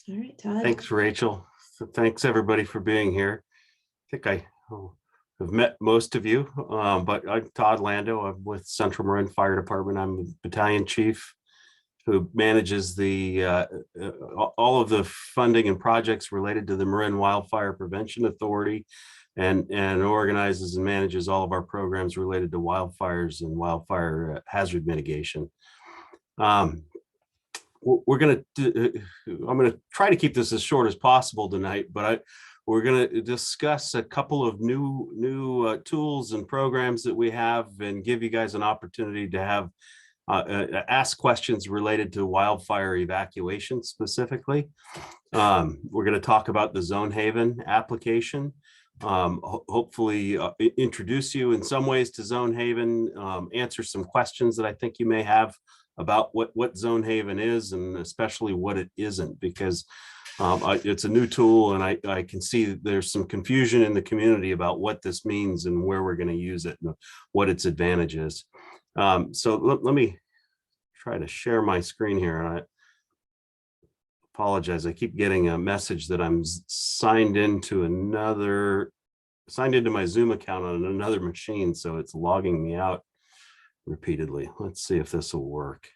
All right, Todd. Thanks, Rachel. So thanks everybody for being here. I think I have met most of you, but I'm Todd Lando. I'm with Central Marin Fire Department. I'm the battalion chief who manages all of the funding and projects related to the Marin Wildfire Prevention Authority, and organizes and manages all of our programs related to wildfires and wildfire hazard mitigation. I'm going to try to keep this as short as possible tonight, but we're going to discuss a couple of new tools and programs that we have, and give you guys an opportunity to have ask questions related to wildfire evacuation specifically. We're going to talk about the Zonehaven application. Hopefully introduce you in some ways to Zonehaven, answer some questions that I think you may have about what Zonehaven is, and especially what it isn't, because it's a new tool, and I can see that there's some confusion in the community about what this means and where we're going to use it and what its advantage is. So let me try to share my screen here. And I apologize, I keep getting a message that I'm signed into my Zoom account on another machine, so it's logging me out repeatedly. Let's see if this will work.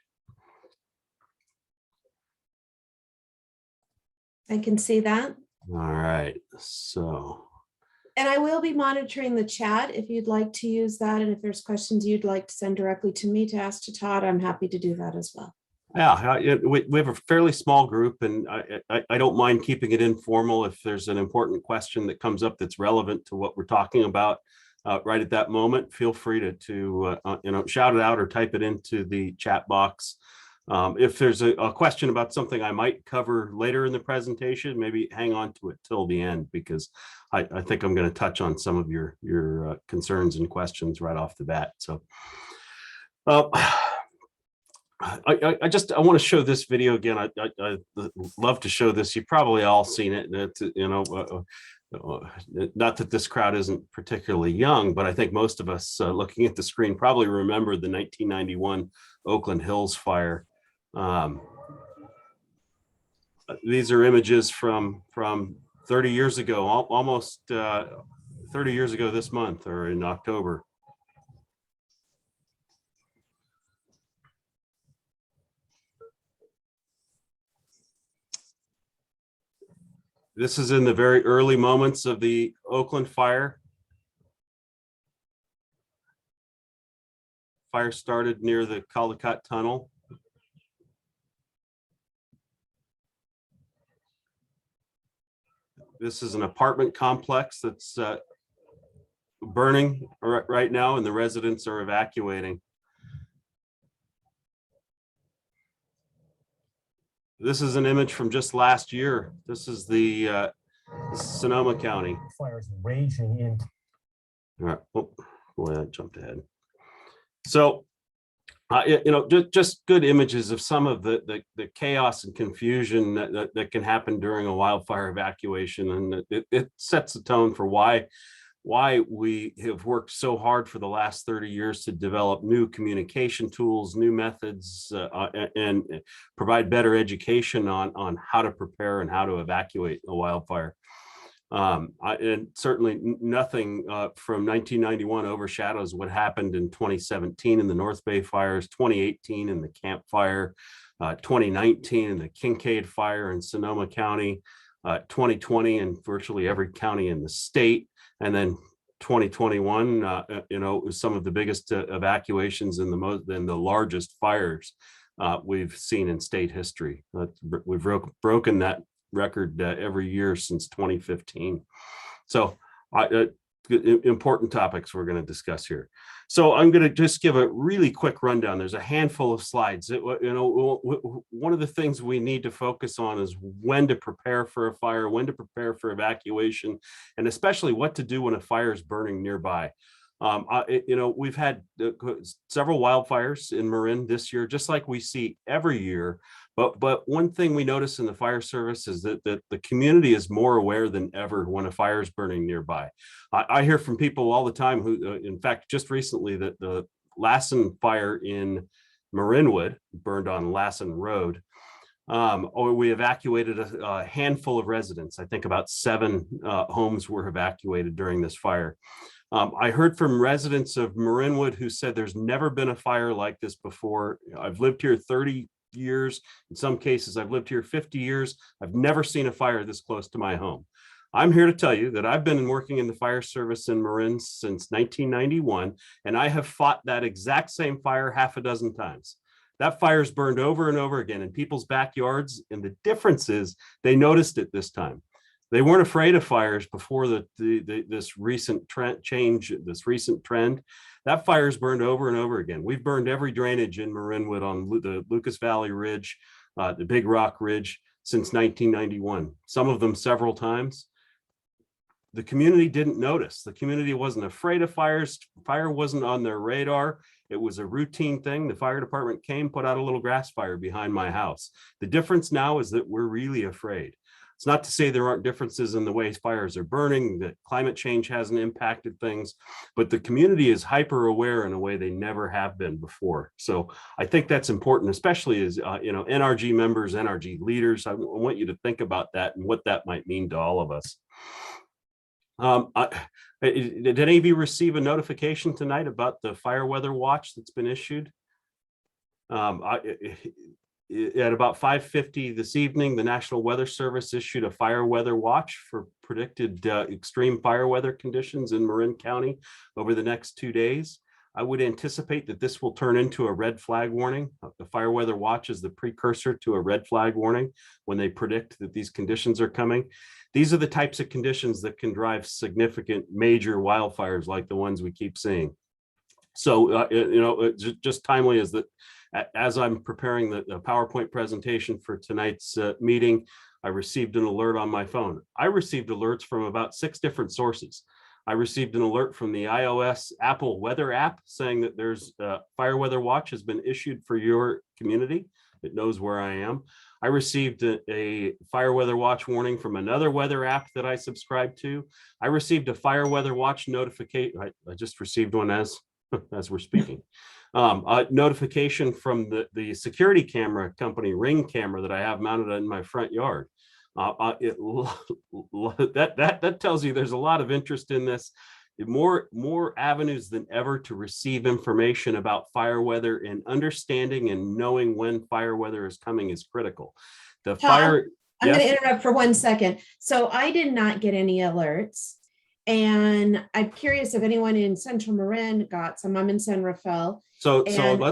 I can see that. All right, so. And I will be monitoring the chat if you'd like to use that. And if there's questions you'd like to send directly to me to ask to Todd, I'm happy to do that as well. Yeah, we have a fairly small group, and I don't mind keeping it informal. If there's an important question that comes up that's relevant to what we're talking about right at that moment, feel free to shout it out or type it into the chat box. If there's a question about something I might cover later in the presentation, maybe hang on to it till the end, because I think I'm going to touch on some of your concerns and questions right off the bat. So I want to show this video again. I love to show this. You've probably all seen it. Not that this crowd isn't particularly young, but I think most of us looking at the screen probably remember the 1991 Oakland Hills fire. These are images from 30 years ago, almost 30 years ago this month, or in October. This is in the very early moments of the Oakland fire. Fire started near the Caldecott Tunnel. This is an apartment complex that's burning right now, and the residents are evacuating. This is an image from just last year. This is the Sonoma County. Fires raging in. All right. Oh, boy, I jumped ahead. So, just good images of some of the chaos and confusion that can happen during a wildfire evacuation, and it sets the tone for why we have worked so hard for the last 30 years to develop new communication tools, new methods, and provide better education on how to prepare and how to evacuate a wildfire. And certainly nothing from 1991 overshadows what happened in 2017 in the North Bay fires, 2018 in the Camp Fire, 2019 in the Kincaid fire in Sonoma County, 2020 in virtually every county in the state, and then 2021, was some of the biggest evacuations and the largest fires we've seen in state history. We've broken that record every year since 2015. So important topics we're going to discuss here. So I'm going to just give a really quick rundown. There's a handful of slides. One of the things we need to focus on is when to prepare for a fire, when to prepare for evacuation, and especially what to do when a fire is burning nearby. We've had several wildfires in Marin this year, just like we see every year. But one thing we notice in the fire service is that the community is more aware than ever when a fire is burning nearby. I hear from people all the time who, in fact, just recently, that the Lassen fire in Marinwood burned on Lassen Road. or we evacuated a handful of residents. I think about 7 homes were evacuated during this fire. I heard from residents of Marinwood who said there's never been a fire like this before. I've lived here 30 years. In some cases, I've lived here 50 years. I've never seen a fire this close to my home. I'm here to tell you that I've been working in the fire service in Marin since 1991, and I have fought that exact same fire half a dozen times. That fire's burned over and over again in people's backyards, and the difference is they noticed it this time. They weren't afraid of fires before this recent trend. That fire's burned over and over again. We've burned every drainage in Marinwood on the Lucas Valley Ridge, the Big Rock Ridge since 1991, some of them several times. The community didn't notice. The community wasn't afraid of fires. Fire wasn't on their radar. It was a routine thing. The fire department came, put out a little grass fire behind my house. The difference now is that we're really afraid. It's not to say there aren't differences in the way fires are burning, that climate change hasn't impacted things, but the community is hyper aware in a way they never have been before. So I think that's important, especially as NRG members, NRG leaders. I want you to think about that and what that might mean to all of us. Did any of you receive a notification tonight about the fire weather watch that's been issued? At about 5:50 this evening, the National Weather Service issued a fire weather watch for predicted extreme fire weather conditions in Marin County over the next 2 days. I would anticipate that this will turn into a red flag warning. The fire weather watch is the precursor to a red flag warning when they predict that these conditions are coming. These are the types of conditions that can drive significant major wildfires like the ones we keep seeing. So, just timely is that as I'm preparing the PowerPoint presentation for tonight's meeting, I received an alert on my phone. I received alerts from about 6 different sources. I received an alert from the iOS Apple weather app saying that there's a fire weather watch has been issued for your community. It knows where I am. I received a fire weather watch warning from another weather app that I subscribe to. I received a fire weather watch notification. I just received one as we're speaking. A notification from the security camera company, Ring Camera, that I have mounted in my front yard. That tells you there's a lot of interest in this. More avenues than ever to receive information about fire weather, and understanding and knowing when fire weather is coming is critical. The Tom, fire. I'm Yes? going to interrupt for 1 second. So I did not get any alerts, and I'm curious if anyone in Central Marin got some. I'm in San Rafael. So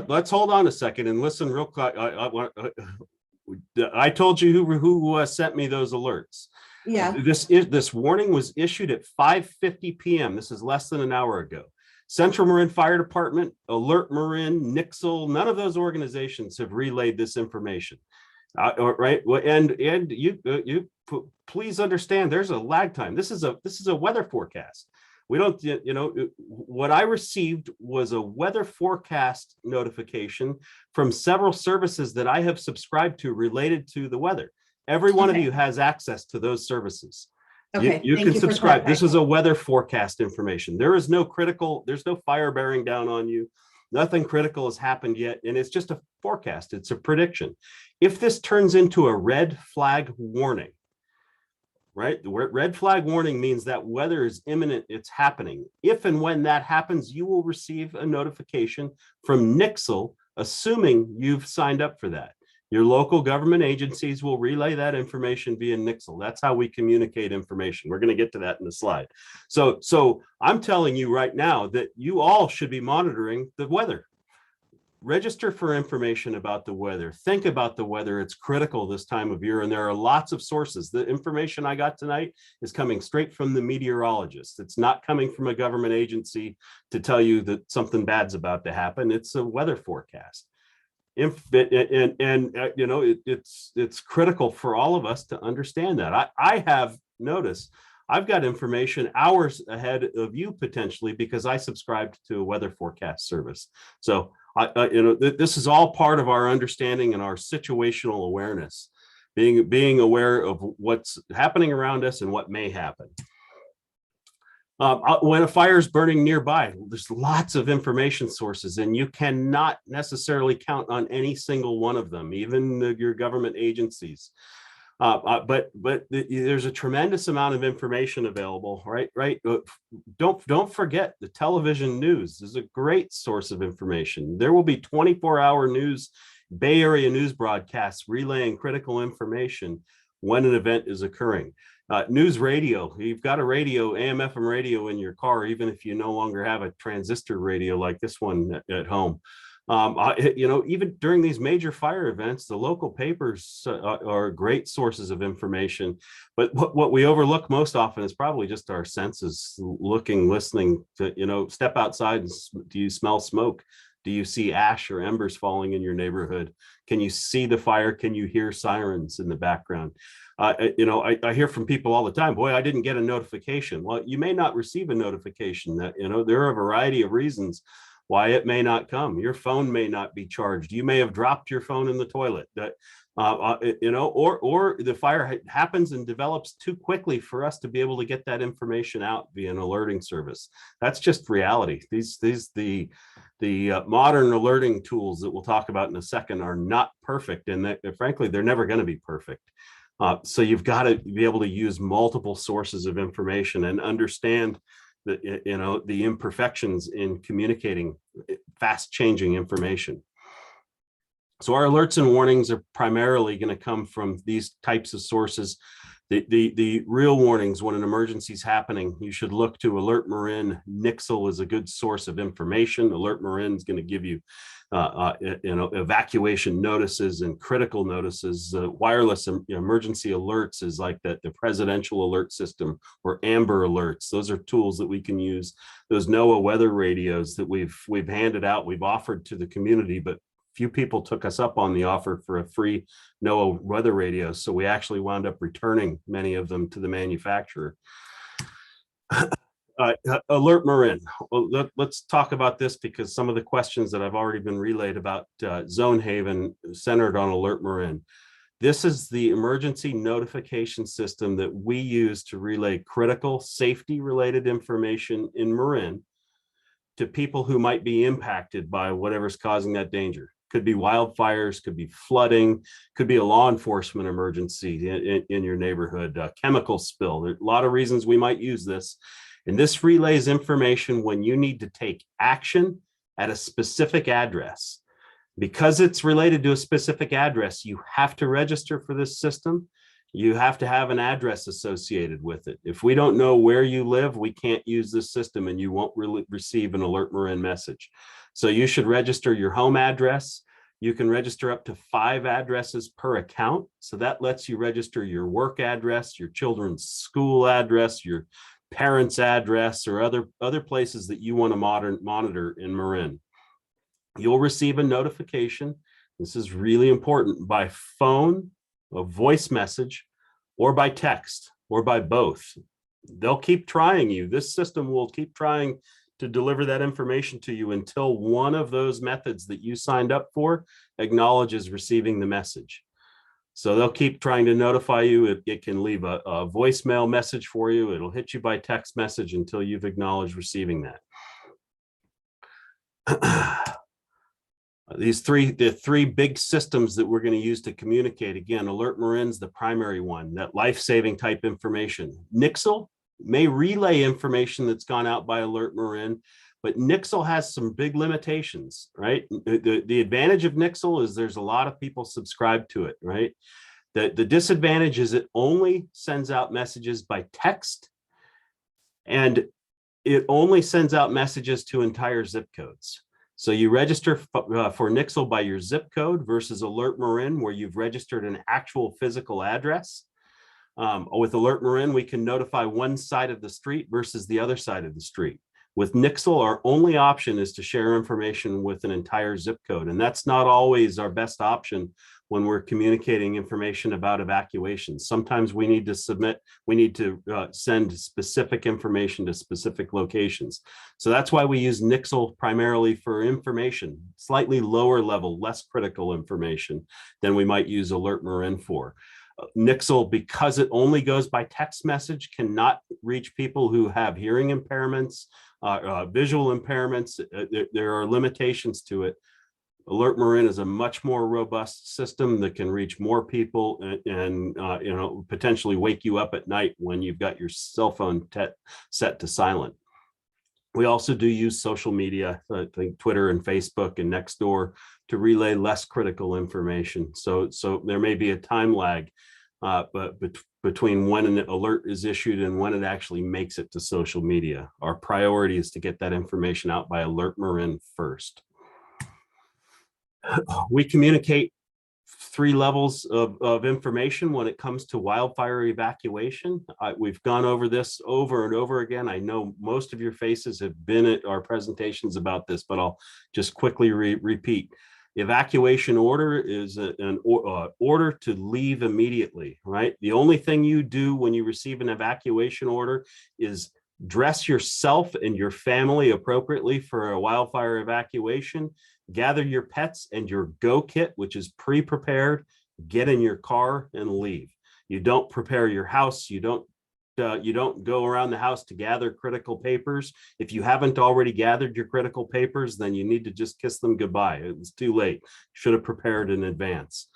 let's hold on a second and listen real quick. I told you who sent me those alerts. Yeah. This warning was issued at 5:50 p.m. This is less than an hour ago. Central Marin Fire Department, Alert Marin, Nixle, none of those organizations have relayed this information. Right, and you please understand there's a lag time. This is a weather forecast. We don't, what I received was a weather forecast notification from several services that I have subscribed to related to the weather. Every one of you has access to those services. Okay, you can subscribe. This is a weather forecast information. There's no fire bearing down on you. Nothing critical has happened yet. And it's just a forecast. It's a prediction. If this turns into a red flag warning, right? The red flag warning means that weather is imminent, it's happening. If and when that happens, you will receive a notification from Nixle, assuming you've signed up for that. Your local government agencies will relay that information via Nixle. That's how we communicate information. We're going to get to that in the slide. So I'm telling you right now that you all should be monitoring the weather. Register for information about the weather. Think about the weather. It's critical this time of year, and there are lots of sources. The information I got tonight is coming straight from the meteorologist. It's not coming from a government agency to tell you that something bad's about to happen. It's a weather forecast. It's critical for all of us to understand that. I have noticed I've got information hours ahead of you potentially because I subscribed to a weather forecast service. So this is all part of our understanding and our situational awareness, being aware of what's happening around us and what may happen. When a fire is burning nearby, there's lots of information sources, and you cannot necessarily count on any single one of them, even your government agencies. But there's a tremendous amount of information available, right? Don't forget the television news is a great source of information. There will be 24-hour news, Bay Area news broadcasts relaying critical information when an event is occurring. News radio, you've got a radio, AM, FM radio in your car, even if you no longer have a transistor radio like this one at home. Even during these major fire events, the local papers are great sources of information. But what we overlook most often is probably just our senses, looking, listening to, step outside and do you smell smoke? Do you see ash or embers falling in your neighborhood? Can you see the fire? Can you hear sirens in the background? I hear from people all the time, boy, I didn't get a notification. Well, you may not receive a notification. That there are a variety of reasons why it may not come. Your phone may not be charged. You may have dropped your phone in the toilet. That or the fire happens and develops too quickly for us to be able to get that information out via an alerting service. That's just reality. The modern alerting tools that we'll talk about in a second are not perfect, and frankly, they're never going to be perfect. So you've got to be able to use multiple sources of information and understand the imperfections in communicating fast changing information. So our alerts and warnings are primarily going to come from these types of sources. The real warnings when an emergency is happening, you should look to Alert Marin. Nixle is a good source of information. Alert Marin is going to give you evacuation notices and critical notices. Wireless emergency alerts is like the presidential alert system, or Amber Alerts. Those are tools that we can use. Those NOAA weather radios that we've handed out, we've offered to the community, but few people took us up on the offer for a free NOAA weather radio. So we actually wound up returning many of them to the manufacturer. Alert Marin. Well, let's talk about this, because some of the questions that I've already been relayed about Zonehaven centered on Alert Marin. This is the emergency notification system that we use to relay critical safety related information in Marin to people who might be impacted by whatever's causing that danger. Could be wildfires, could be flooding, could be a law enforcement emergency in your neighborhood, chemical spill. There are a lot of reasons we might use this. And this relays information when you need to take action at a specific address. Because it's related to a specific address, you have to register for this system. You have to have an address associated with it. If we don't know where you live, we can't use this system, and you won't really receive an Alert Marin message. So you should register your home address. You can register up to 5 addresses per account. So that lets you register your work address, your children's school address, your parents' address, or other places that you want to monitor in Marin. You'll receive a notification. This is really important, by phone, a voice message, or by text, or by both. They'll keep trying you. This system will keep trying to deliver that information to you until one of those methods that you signed up for acknowledges receiving the message. So they'll keep trying to notify you. It can leave a voicemail message for you. It'll hit you by text message until you've acknowledged receiving that. The three big systems that we're going to use to communicate. Again, Alert Marin's the primary one, that life-saving type information. Nixle may relay information that's gone out by Alert Marin, but Nixle has some big limitations, right? The advantage of Nixle is there's a lot of people subscribe to it, right? The disadvantage is it only sends out messages by text, and it only sends out messages to entire zip codes. So you register for Nixle by your zip code versus Alert Marin, where you've registered an actual physical address. With Alert Marin, we can notify one side of the street versus the other side of the street. With Nixle, our only option is to share information with an entire zip code. And that's not always our best option when we're communicating information about evacuations. Sometimes we need to send specific information to specific locations. So that's why we use Nixle primarily for information, slightly lower level, less critical information than we might use Alert Marin for. Nixle, because it only goes by text message, cannot reach people who have hearing impairments, visual impairments. There are limitations to it. Alert Marin is a much more robust system that can reach more people and potentially wake you up at night when you've got your cell phone set to silent. We also do use social media, I think Twitter and Facebook and Nextdoor, to relay less critical information. So there may be a time lag but between when an alert is issued and when it actually makes it to social media. Our priority is to get that information out by Alert Marin first. We communicate 3 levels of information when it comes to wildfire evacuation. We've gone over this over and over again. I know most of your faces have been at our presentations about this, but I'll just quickly repeat. Evacuation order is an order to leave immediately, right? The only thing you do when you receive an evacuation order is dress yourself and your family appropriately for a wildfire evacuation, gather your pets and your go kit, which is pre-prepared, get in your car and leave. You don't prepare your house. You don't go around the house to gather critical papers. If you haven't already gathered your critical papers, then you need to just kiss them goodbye. It was too late. Should have prepared in advance.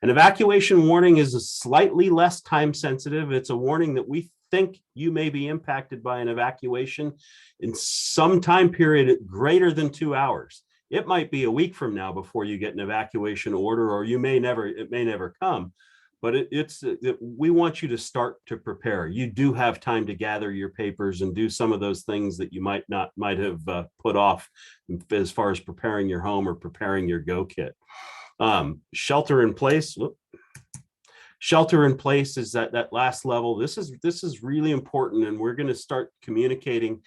An evacuation warning is a slightly less time sensitive. It's a warning that we think you may be impacted by an evacuation in some time period greater than 2 hours. It might be a week from now before you get an evacuation order, or it may never come. But we want you to start to prepare. You do have time to gather your papers and do some of those things that you might have put off as far as preparing your home or preparing your go kit. Shelter in place. Shelter in place is that last level. This is really important, and we're going to start communicating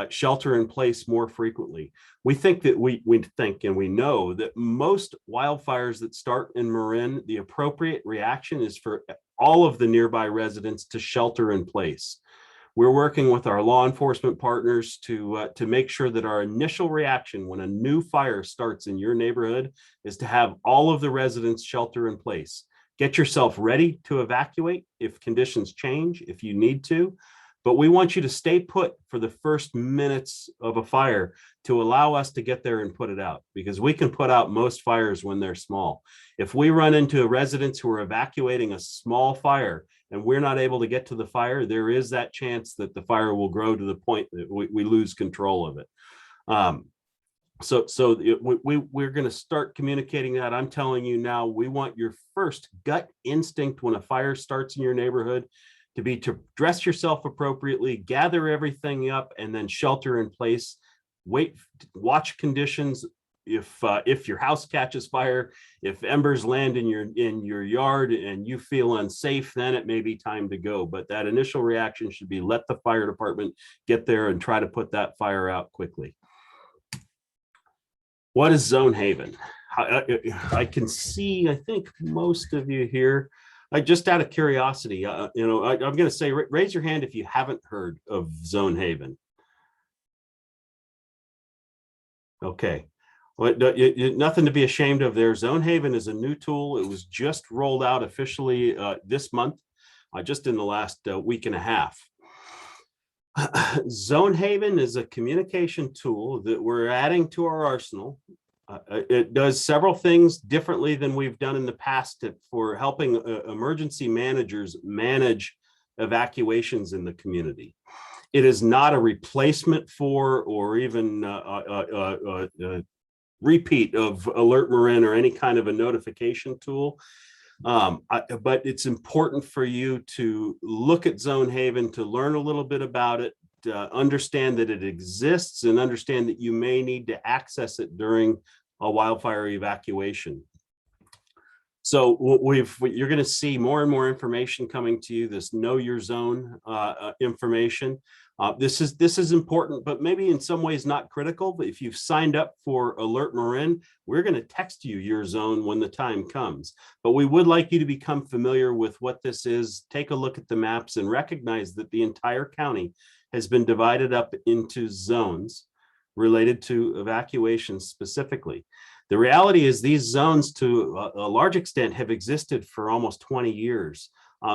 shelter in place more frequently. We think that we think and we know that most wildfires that start in Marin, the appropriate reaction is for all of the nearby residents to shelter in place. We're working with our law enforcement partners to make sure that our initial reaction when a new fire starts in your neighborhood is to have all of the residents shelter in place. Get yourself ready to evacuate if conditions change, if you need to. But we want you to stay put for the first minutes of a fire to allow us to get there and put it out, because we can put out most fires when they're small. If we run into residents who are evacuating a small fire and we're not able to get to the fire, there is that chance that the fire will grow to the point that we lose control of it. We're going to start communicating that. I'm telling you now, we want your first gut instinct when a fire starts in your neighborhood to be to dress yourself appropriately, gather everything up, and then shelter in place. Watch conditions. If your house catches fire, if embers land in your yard and you feel unsafe, then it may be time to go. But that initial reaction should be let the fire department get there and try to put that fire out quickly. What is Zonehaven? I can see, I think most of you here. Just out of curiosity, I'm going to say, raise your hand if you haven't heard of Zonehaven. Okay, well, nothing to be ashamed of there. Zonehaven is a new tool. It was just rolled out officially this month, just in the last week and a half. Zonehaven is a communication tool that we're adding to our arsenal. It does several things differently than we've done in the past for helping emergency managers manage evacuations in the community. It is not a replacement for or even a repeat of Alert Marin or any kind of a notification tool. But it's important for you to look at Zonehaven, to learn a little bit about it, understand that it exists, and understand that you may need to access it during a wildfire evacuation. So you're going to see more and more information coming to you, this Know Your Zone information. This is important, but maybe in some ways not critical. But if you've signed up for Alert Marin, we're going to text you your zone when the time comes. But we would like you to become familiar with what this is. Take a look at the maps and recognize that the entire county has been divided up into zones related to evacuations specifically. The reality is these zones to a large extent have existed for almost 20 years.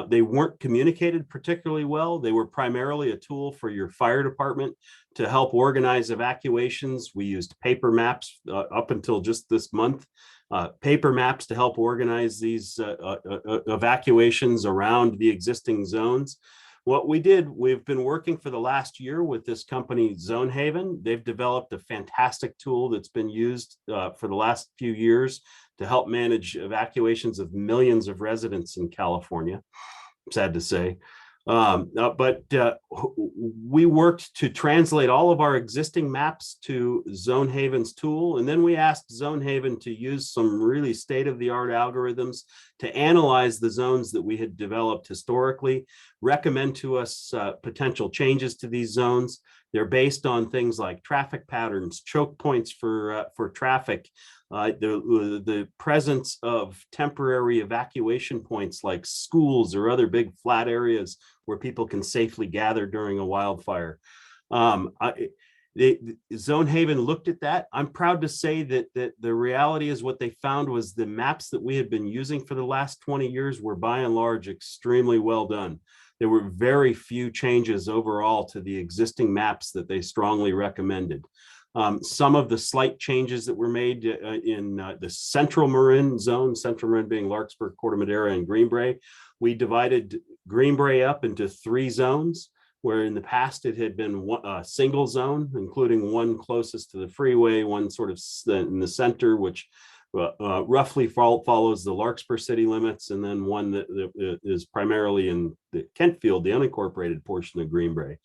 They weren't communicated particularly well. They were primarily a tool for your fire department to help organize evacuations. We used paper maps up until just this month, paper maps to help organize these evacuations around the existing zones. What we did, we've been working for the last year with this company, Zonehaven. They've developed a fantastic tool that's been used for the last few years to help manage evacuations of millions of residents in California. Sad to say. But we worked to translate all of our existing maps to Zonehaven's tool. And then we asked Zonehaven to use some really state-of-the-art algorithms to analyze the zones that we had developed historically, recommend to us potential changes to these zones. They're based on things like traffic patterns, choke points for traffic, the presence of temporary evacuation points like schools or other big flat areas where people can safely gather during a wildfire. Zonehaven looked at that. I'm proud to say that the reality is what they found was the maps that we had been using for the last 20 years were by and large extremely well done. There were very few changes overall to the existing maps that they strongly recommended. Some of the slight changes that were made in the central Marin zone, central Marin being Larkspur, Corte Madera, and Green Bay, we divided Green Bay up into 3 zones, where in the past it had been a single zone, including one closest to the freeway, one sort of in the center, which roughly follows the Larkspur city limits, and then one that is primarily in the Kentfield, the unincorporated portion of Green Bay.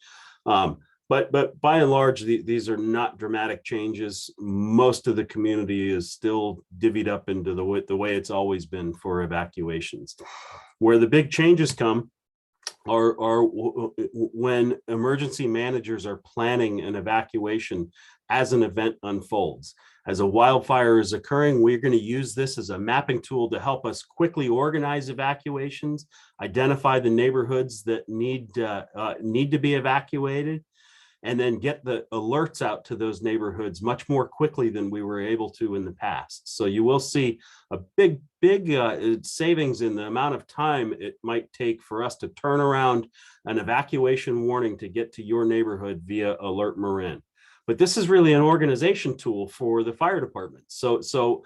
But by and large, these are not dramatic changes. Most of the community is still divvied up into the way it's always been for evacuations. Where the big changes come are when emergency managers are planning an evacuation as an event unfolds. As a wildfire is occurring, we're going to use this as a mapping tool to help us quickly organize evacuations, identify the neighborhoods that need to be evacuated, and then get the alerts out to those neighborhoods much more quickly than we were able to in the past. So you will see a big savings in the amount of time it might take for us to turn around an evacuation warning to get to your neighborhood via Alert Marin. But this is really an organization tool for the fire department. So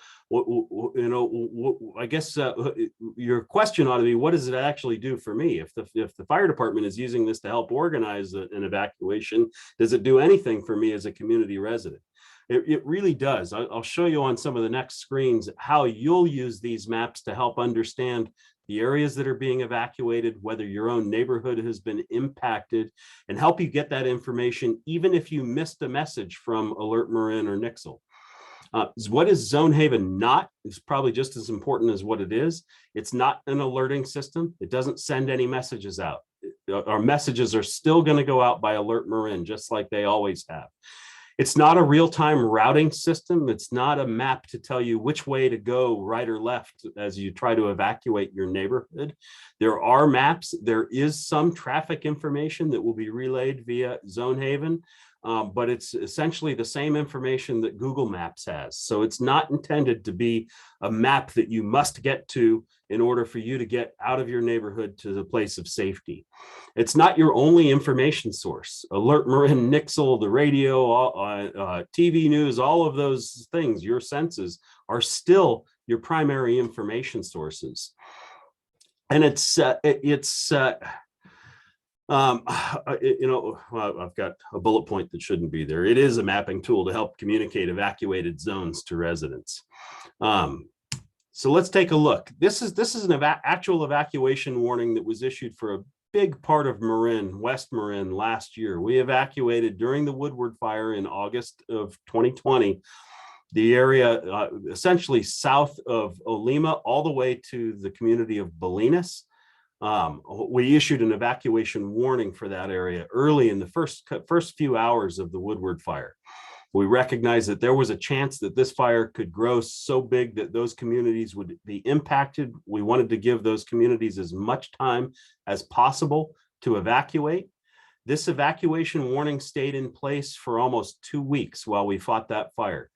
I guess your question ought to be, what does it actually do for me? If the fire department is using this to help organize an evacuation, does it do anything for me as a community resident? It really does. I'll show you on some of the next screens how you'll use these maps to help understand the areas that are being evacuated, whether your own neighborhood has been impacted, and help you get that information even if you missed a message from Alert Marin or Nixle. What is Zonehaven not is probably just as important as what it is. It's not an alerting system. It doesn't send any messages out. Our messages are still going to go out by Alert Marin, just like they always have. It's not a real-time routing system. It's not a map to tell you which way to go, right or left, as you try to evacuate your neighborhood. There are maps. There is some traffic information that will be relayed via Zonehaven, but it's essentially the same information that Google Maps has. So it's not intended to be a map that you must get to in order for you to get out of your neighborhood to the place of safety. It's not your only information source. Alert Marin, Nixle, the radio, TV news, all of those things, your senses are still your primary information sources. And I've got a bullet point that shouldn't be there. It is a mapping tool to help communicate evacuated zones to residents. So let's take a look. This is an actual evacuation warning that was issued for a big part of Marin, West Marin, last year. We evacuated during the Woodward fire in August of 2020, the area essentially south of Olema all the way to the community of Bolinas. We issued an evacuation warning for that area early in the first few hours of the Woodward fire. We recognized that there was a chance that this fire could grow so big that those communities would be impacted. We wanted to give those communities as much time as possible to evacuate. This evacuation warning stayed in place for almost 2 weeks while we fought that fire.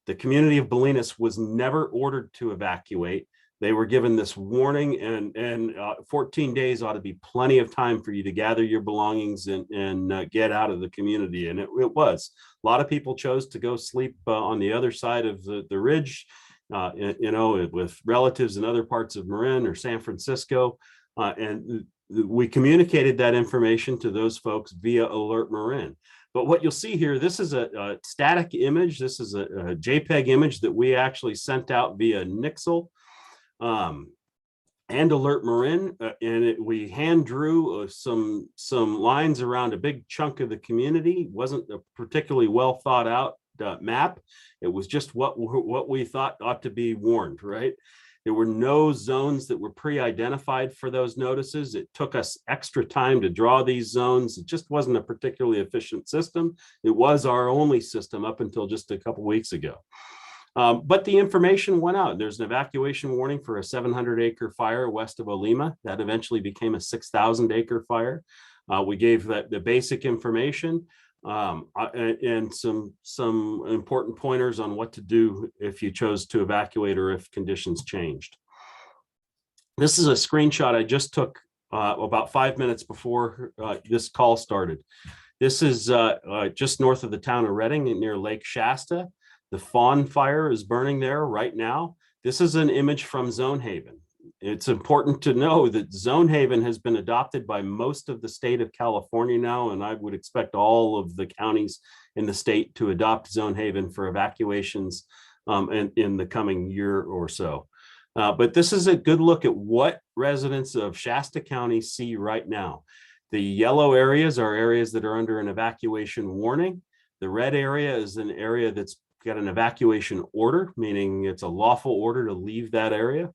The community of Bolinas was never ordered to evacuate. They were given this warning, and 14 days ought to be plenty of time for you to gather your belongings and get out of the community. And it was. A lot of people chose to go sleep on the other side of the ridge, with relatives in other parts of Marin or San Francisco. And we communicated that information to those folks via Alert Marin. But what you'll see here, this is a static image. This is a JPEG image that we actually sent out via Nixle and Alert Marin, and we hand drew some lines around a big chunk of the community. It wasn't a particularly well thought out map. It was just what we thought ought to be warned, right? There were no zones that were pre-identified for those notices. It took us extra time to draw these zones. It just wasn't a particularly efficient system. It was our only system up until just a couple weeks ago. But the information went out. There's an evacuation warning for a 700-acre fire west of Olima that eventually became a 6,000-acre fire. We gave the basic information and some important pointers on what to do if you chose to evacuate or if conditions changed. This is a screenshot I just took about 5 minutes before this call started. This is just north of the town of Reading near Lake Shasta. The Fawn fire is burning there right now. This is an image from Zonehaven. It's important to know that Zonehaven has been adopted by most of the state of California now, and I would expect all of the counties in the state to adopt Zonehaven for evacuations in the coming year or so. But this is a good look at what residents of Shasta County see right now. The yellow areas are areas that are under an evacuation warning. The red area is an area that's got an evacuation order, meaning it's a lawful order to leave that area.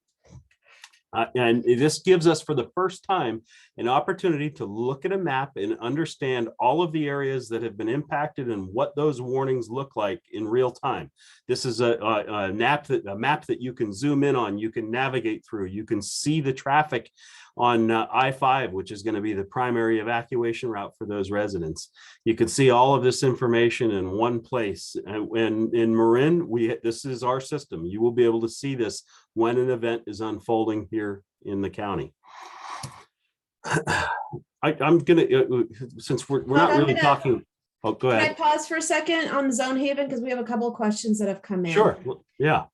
And this gives us, for the first time, an opportunity to look at a map and understand all of the areas that have been impacted and what those warnings look like in real time. This is a map that you can zoom in on, you can navigate through, you can see the traffic on I-5, which is going to be the primary evacuation route for those residents. You can see all of this information in one place. And in Marin, this is our system. You will be able to see this when an event is unfolding here in the county. I'm gonna, since we're not really talking. Oh, go ahead. Can I pause for a second on Zonehaven because we have a couple of questions that have come in? Sure. Yeah.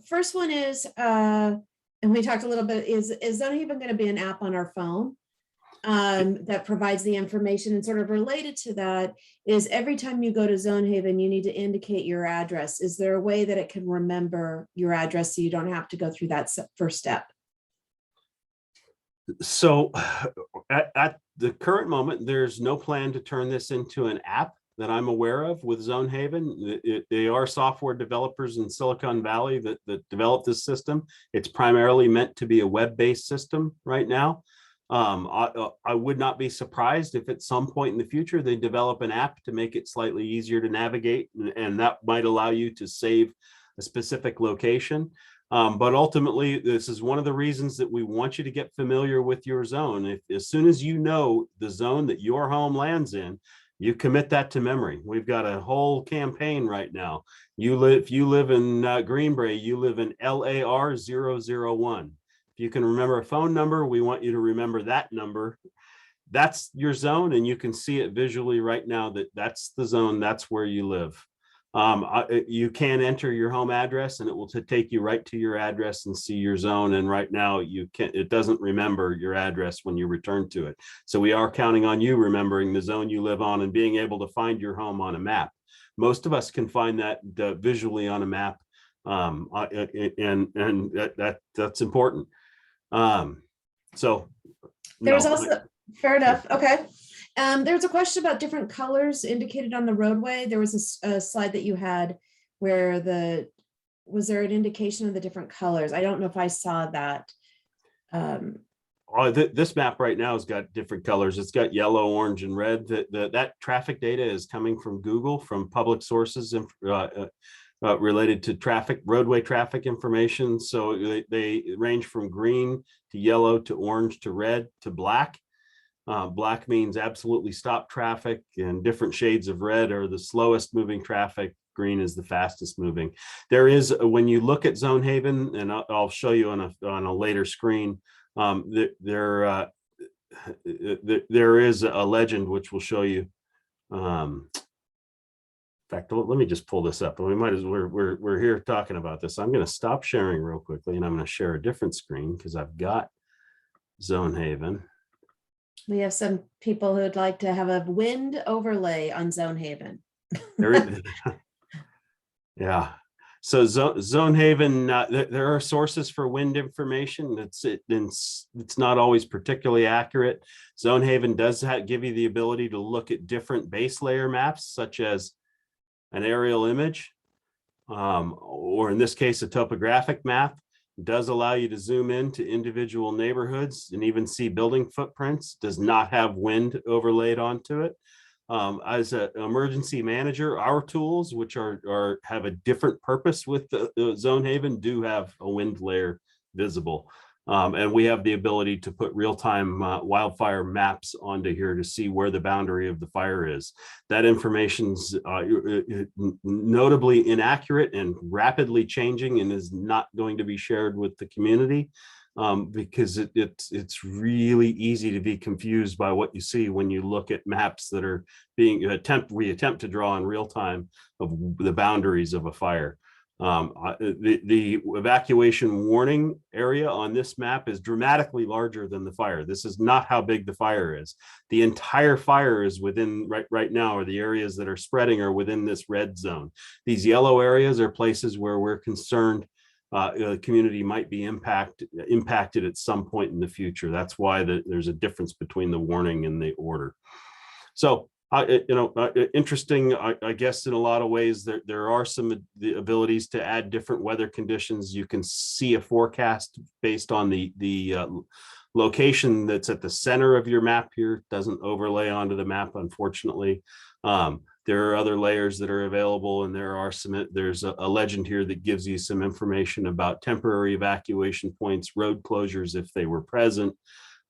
First one is, and we talked a little bit, is Zonehaven going to be an app on our phone that provides the information? And sort of related to that is every time you go to Zonehaven, you need to indicate your address. Is there a way that it can remember your address so you don't have to go through that first step? So at the current moment, there's no plan to turn this into an app that I'm aware of with Zonehaven. They are software developers in Silicon Valley that developed this system. It's primarily meant to be a web-based system right now. I would not be surprised if at some point in the future they develop an app to make it slightly easier to navigate, and that might allow you to save a specific location. But ultimately, this is one of the reasons that we want you to get familiar with your zone. As soon as you know the zone that your home lands in, you commit that to memory. We've got a whole campaign right now. If you live in Greenbrae, you live in LAR 001. If you can remember a phone number, we want you to remember that number. That's your zone, and you can see it visually right now that's the zone, that's where you live. You can enter your home address and it will take you right to your address and see your zone. And right now it doesn't remember your address when you return to it. So we are counting on you remembering the zone you live on and being able to find your home on a map. Most of us can find that visually on a map. And that's important. So there was also, fair enough. Okay. There's a question about different colors indicated on the roadway. There was a slide that you had where was there an indication of the different colors? I don't know if I saw that. This map right now has got different colors. It's got yellow, orange, and red. That traffic data is coming from Google, from public sources related to roadway traffic information. So they range from green to yellow to orange to red to black. Black means absolutely stop traffic, and different shades of red are the slowest moving traffic. green is the fastest moving. There is, when you look at Zonehaven, and I'll show you on a later screen, there is a legend which will show you. In fact, let me just pull this up. We might as we're here talking about this. I'm going to stop sharing real quickly, and I'm going to share a different screen because I've got Zonehaven. We have some people who'd like to have a wind overlay on Zonehaven. Yeah. So Zonehaven, there are sources for wind information. It's not always particularly accurate. Zonehaven does give you the ability to look at different base layer maps, such as an aerial image, or in this case, a topographic map. It does allow you to zoom into individual neighborhoods and even see building footprints. Does not have wind overlaid onto it. As an emergency manager, our tools, which have a different purpose with the Zonehaven, do have a wind layer visible. And we have the ability to put real-time wildfire maps onto here to see where the boundary of the fire is. That information's notably inaccurate and rapidly changing, and is not going to be shared with the community because it's really easy to be confused by what you see when you look at maps that are being we attempt to draw in real time of the boundaries of a fire. The evacuation warning area on this map is dramatically larger than the fire. This is not how big the fire is. The entire fire is within right now, or the areas that are spreading are within this red zone. These yellow areas are places where we're concerned the community might be impacted at some point in the future. That's why there's a difference between the warning and the order. So interesting, I guess, in a lot of ways. There are the abilities to add different weather conditions. You can see a forecast based on the location that's at the center of your map here. It doesn't overlay onto the map, unfortunately. There are other layers that are available, and there's a legend here that gives you some information about temporary evacuation points, road closures if they were present.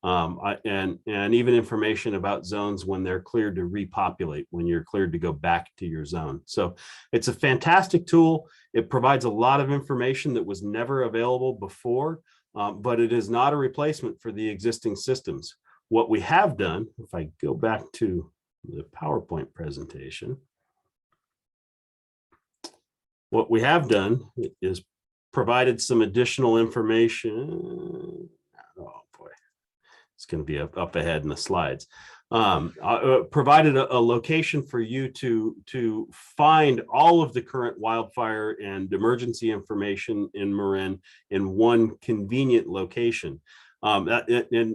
And even information about zones when they're cleared to repopulate, when you're cleared to go back to your zone. So it's a fantastic tool. It provides a lot of information that was never available before, but it is not a replacement for the existing systems. What we have done, if I go back to the PowerPoint presentation, what we have done is provided some additional information. Oh boy. It's going to be up ahead in the slides. Provided a location for you to find all of the current wildfire and emergency information in Marin in one convenient location. And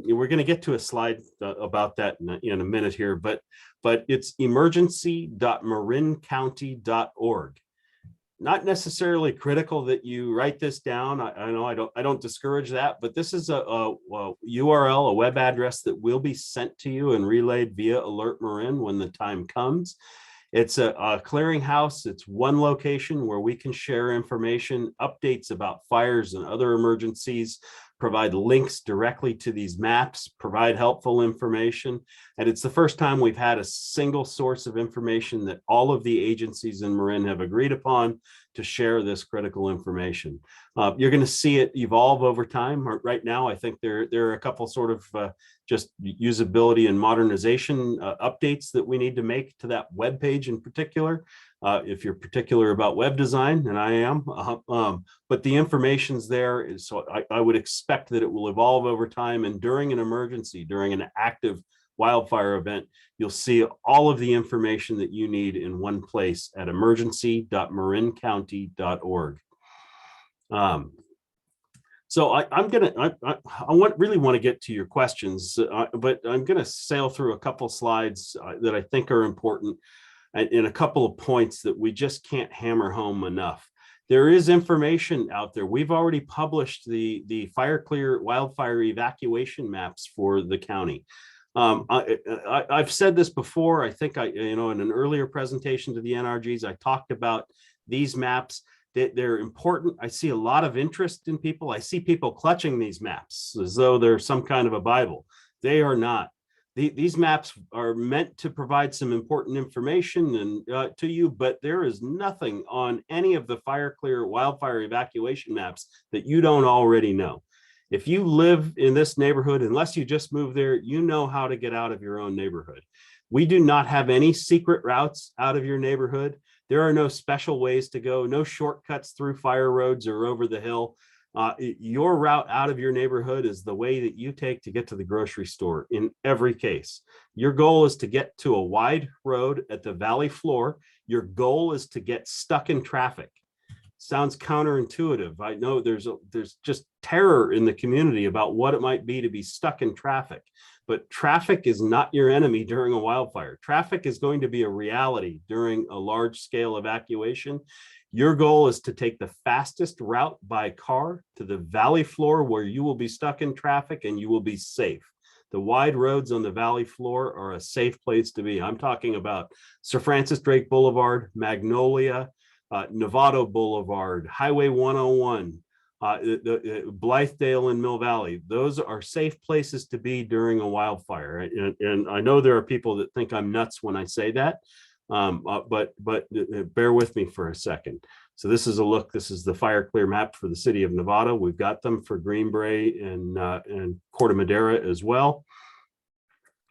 we're going to get to a slide about that in a minute here, but it's emergency.marincounty.org. Not necessarily critical that you write this down. I know I don't discourage that, but this is a URL, a web address that will be sent to you and relayed via Alert Marin when the time comes. It's a clearinghouse. It's one location where we can share information, updates about fires and other emergencies, provide links directly to these maps, provide helpful information. And it's the first time we've had a single source of information that all of the agencies in Marin have agreed upon to share this critical information. You're going to see it evolve over time. Right now, I think there are a couple sort of just usability and modernization updates that we need to make to that web page in particular. If you're particular about web design, and I am, but the information's there. So I would expect that it will evolve over time. And during an emergency, during an active wildfire event, you'll see all of the information that you need in one place at emergency.marincounty.org. So I really want to get to your questions, but I'm going to sail through a couple slides that I think are important, and a couple of points that we just can't hammer home enough. There is information out there. We've already published the fire clear wildfire evacuation maps for the county. I've said this before. I think in an earlier presentation to the NRGs, I talked about these maps. They're important. I see a lot of interest in people. I see people clutching these maps as though they're some kind of a Bible. They are not. these maps are meant to provide some important information and to you, but there is nothing on any of the fire clear wildfire evacuation maps that you don't already know. If you live in this neighborhood, unless you just moved there, you know how to get out of your own neighborhood. We do not have any secret routes out of your neighborhood. There are no special ways to go, no shortcuts through fire roads or over the hill. Your route out of your neighborhood is the way that you take to get to the grocery store in every case. Your goal is to get to a wide road at the valley floor. Your goal is to get stuck in traffic. Sounds counterintuitive. I know there's just terror in the community about what it might be to be stuck in traffic, but traffic is not your enemy during a wildfire. Traffic is going to be a reality during a large scale evacuation. Your goal is to take the fastest route by car to the valley floor where you will be stuck in traffic and you will be safe. The wide roads on the valley floor are a safe place to be. I'm talking about Sir Francis Drake Boulevard, Magnolia, Novato Boulevard, Highway 101, Blythedale and Mill Valley. Those are safe places to be during a wildfire. And I know there are people that think I'm nuts when I say that. But bear with me for a second. So this is a look. This is the fire clear map for the city of Nevada. We've got them for Green Bay and Corte Madera as well.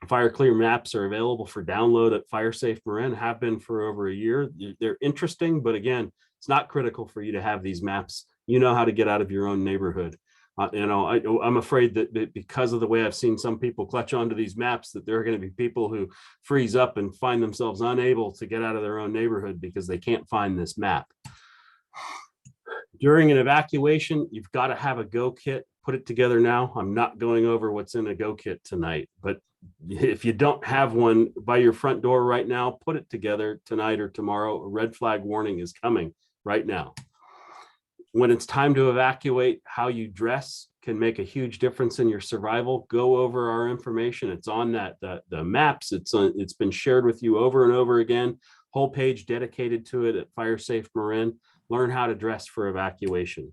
Fire clear maps are available for download at FireSafe Marin, have been for over a year. They're interesting, but again, it's not critical for you to have these maps. You know how to get out of your own neighborhood. I'm afraid that because of the way I've seen some people clutch onto these maps, that there are going to be people who freeze up and find themselves unable to get out of their own neighborhood because they can't find this map. During an evacuation, you've got to have a go kit. Put it together now. I'm not going over what's in a go kit tonight, but if you don't have one by your front door right now, put it together tonight or tomorrow. A red flag warning is coming right now. When it's time to evacuate, how you dress can make a huge difference in your survival. Go over our information. It's on the maps. It's been shared with you over and over again. Whole page dedicated to it at FireSafe Marin. Learn how to dress for evacuation.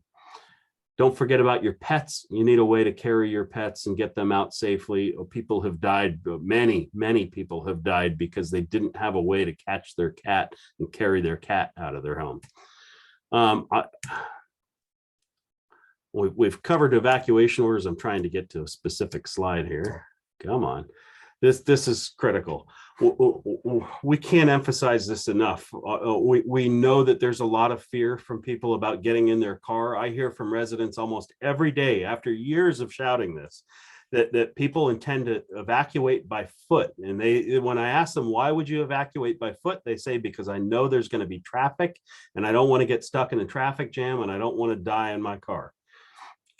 Don't forget about your pets. You need a way to carry your pets and get them out safely. People have died. Many people have died because they didn't have a way to catch their cat and carry their cat out of their home. We've covered evacuation orders. I'm trying to get to a specific slide here. Come on. This is critical. We can't emphasize this enough. We know that there's a lot of fear from people about getting in their car. I hear from residents almost every day after years of shouting this, that people intend to evacuate by foot. And when I ask them, why would you evacuate by foot? They say, because I know there's going to be traffic and I don't want to get stuck in a traffic jam and I don't want to die in my car.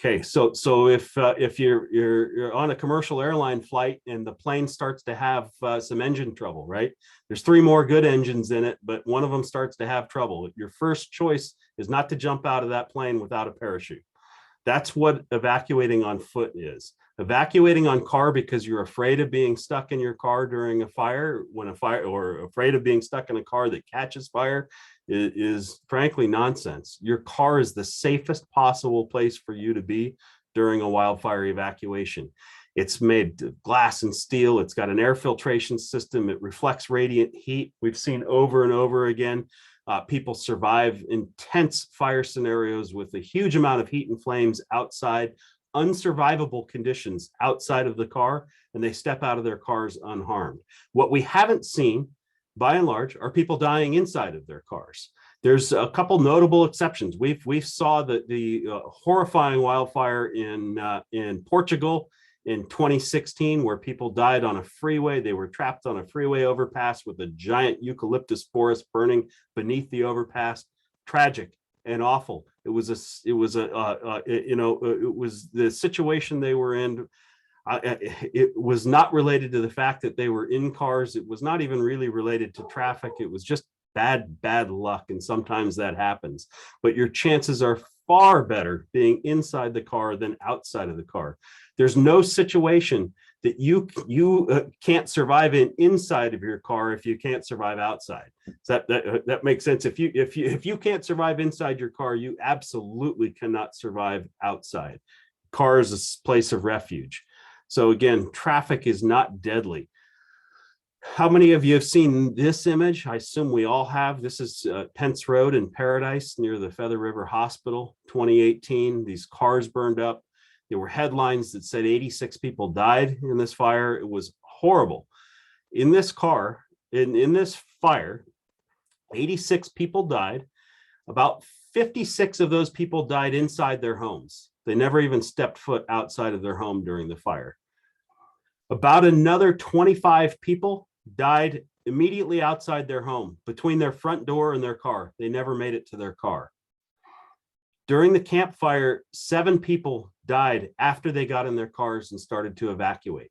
Okay, so if you're on a commercial airline flight and the plane starts to have some engine trouble, right? There's 3 more good engines in it, but one of them starts to have trouble. Your first choice is not to jump out of that plane without a parachute. That's what evacuating on foot is. Evacuating on car because you're afraid of being stuck in your car during a fire, or afraid of being stuck in a car that catches fire is frankly nonsense. Your car is the safest possible place for you to be during a wildfire evacuation. It's made of glass and steel. It's got an air filtration system. It reflects radiant heat. We've seen over and over again, people survive intense fire scenarios with a huge amount of heat and flames outside, unsurvivable conditions outside of the car, and they step out of their cars unharmed. What we haven't seen, by and large, are people dying inside of their cars. There's a couple notable exceptions. We saw the horrifying wildfire in Portugal in 2016, where people died on a freeway. They were trapped on a freeway overpass with a giant eucalyptus forest burning beneath the overpass. Tragic and awful. It was the situation they were in. It was not related to the fact that they were in cars. It was not even really related to traffic. It was just bad luck. And sometimes that happens, but your chances are far better being inside the car than outside of the car. There's no situation that you can't survive inside of your car if you can't survive outside. So that makes sense. If you can't survive inside your car, you absolutely cannot survive outside. Car is a place of refuge. So again, traffic is not deadly. How many of you have seen this image? I assume we all have. This is Pence Road in Paradise near the Feather River Hospital, 2018. These cars burned up. There were headlines that said 86 people died in this fire. It was horrible. In this car, in this fire, 86 people died. About 56 of those people died inside their homes. They never even stepped foot outside of their home during the fire. About another 25 people died immediately outside their home, between their front door and their car. They never made it to their car. During the campfire, 7 people died after they got in their cars and started to evacuate.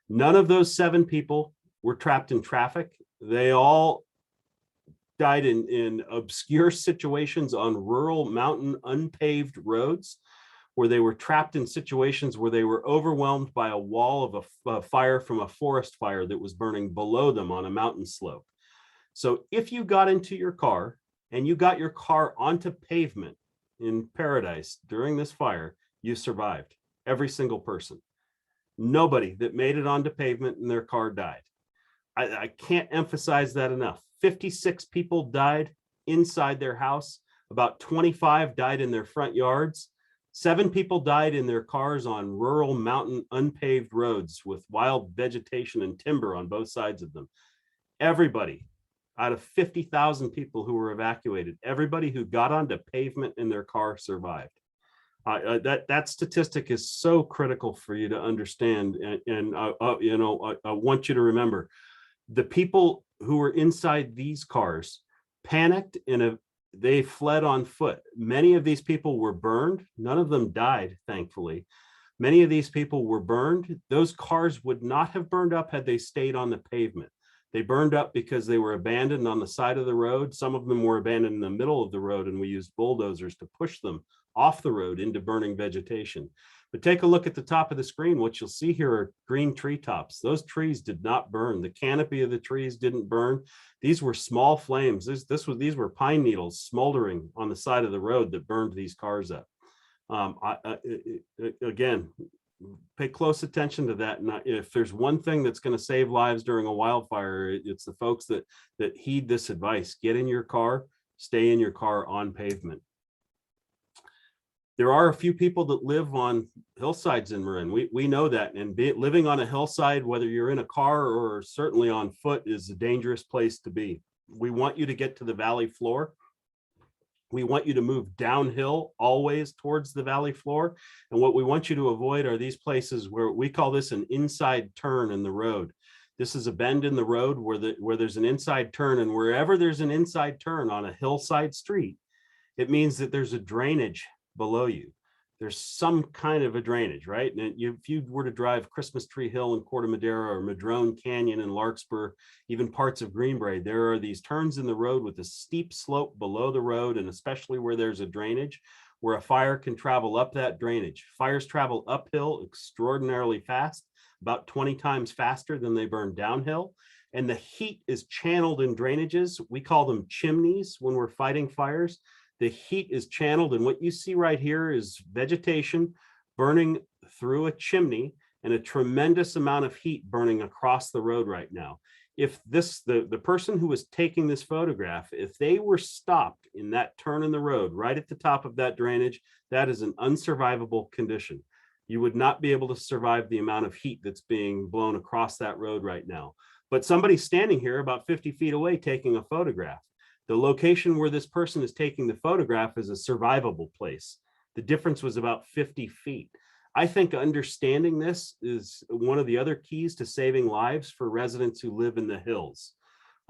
None of those 7 people were trapped in traffic. They all died in obscure situations on rural, mountain, unpaved roads, where they were trapped in situations where they were overwhelmed by a wall of a fire from a forest fire that was burning below them on a mountain slope. So if you got into your car and you got your car onto pavement in Paradise during this fire, you survived. Every single person. Nobody that made it onto pavement in their car died. I can't emphasize that enough. 56 people died inside their house. About 25 died in their front yards. 7 people died in their cars on rural, mountain, unpaved roads with wild vegetation and timber on both sides of them. Everybody, out of 50,000 people who were evacuated, everybody who got onto pavement in their car survived. That statistic is so critical for you to understand, and I want you to remember, the people who were inside these cars panicked and they fled on foot. Many of these people were burned. None of them died, thankfully. Many of these people were burned. Those cars would not have burned up had they stayed on the pavement. They burned up because they were abandoned on the side of the road. Some of them were abandoned in the middle of the road, and we used bulldozers to push them off the road into burning vegetation. But take a look at the top of the screen. What you'll see here are green treetops. Those trees did not burn. The canopy of the trees didn't burn. These were small flames. These were pine needles smoldering on the side of the road that burned these cars up. Again, pay close attention to that. And if there's one thing that's going to save lives during a wildfire, it's the folks that heed this advice. Get in your car, stay in your car on pavement. There are a few people that live on hillsides in Marin. We know that, and living on a hillside, whether you're in a car or certainly on foot, is a dangerous place to be. We want you to get to the valley floor. We want you to move downhill always towards the valley floor. And what we want you to avoid are these places where we call this an inside turn in the road. This is a bend in the road where there's an inside turn, and wherever there's an inside turn on a hillside street, it means that there's a drainage below you. There's some kind of a drainage, right? And if you were to drive Christmas Tree Hill in Corte Madera or Madrone Canyon in Larkspur, even parts of Greenbrae, there are these turns in the road with a steep slope below the road, and especially where there's a drainage, where a fire can travel up that drainage. Fires travel uphill extraordinarily fast, about 20 times faster than they burn downhill. And the heat is channeled in drainages. We call them chimneys when we're fighting fires. The heat is channeled, and what you see right here is vegetation burning through a chimney and a tremendous amount of heat burning across the road right now. If the person who was taking this photograph, if they were stopped in that turn in the road right at the top of that drainage, that is an unsurvivable condition. You would not be able to survive the amount of heat that's being blown across that road right now. But somebody's standing here about 50 feet away taking a photograph. The location where this person is taking the photograph is a survivable place. The difference was about 50 feet. I think understanding this is one of the other keys to saving lives for residents who live in the hills.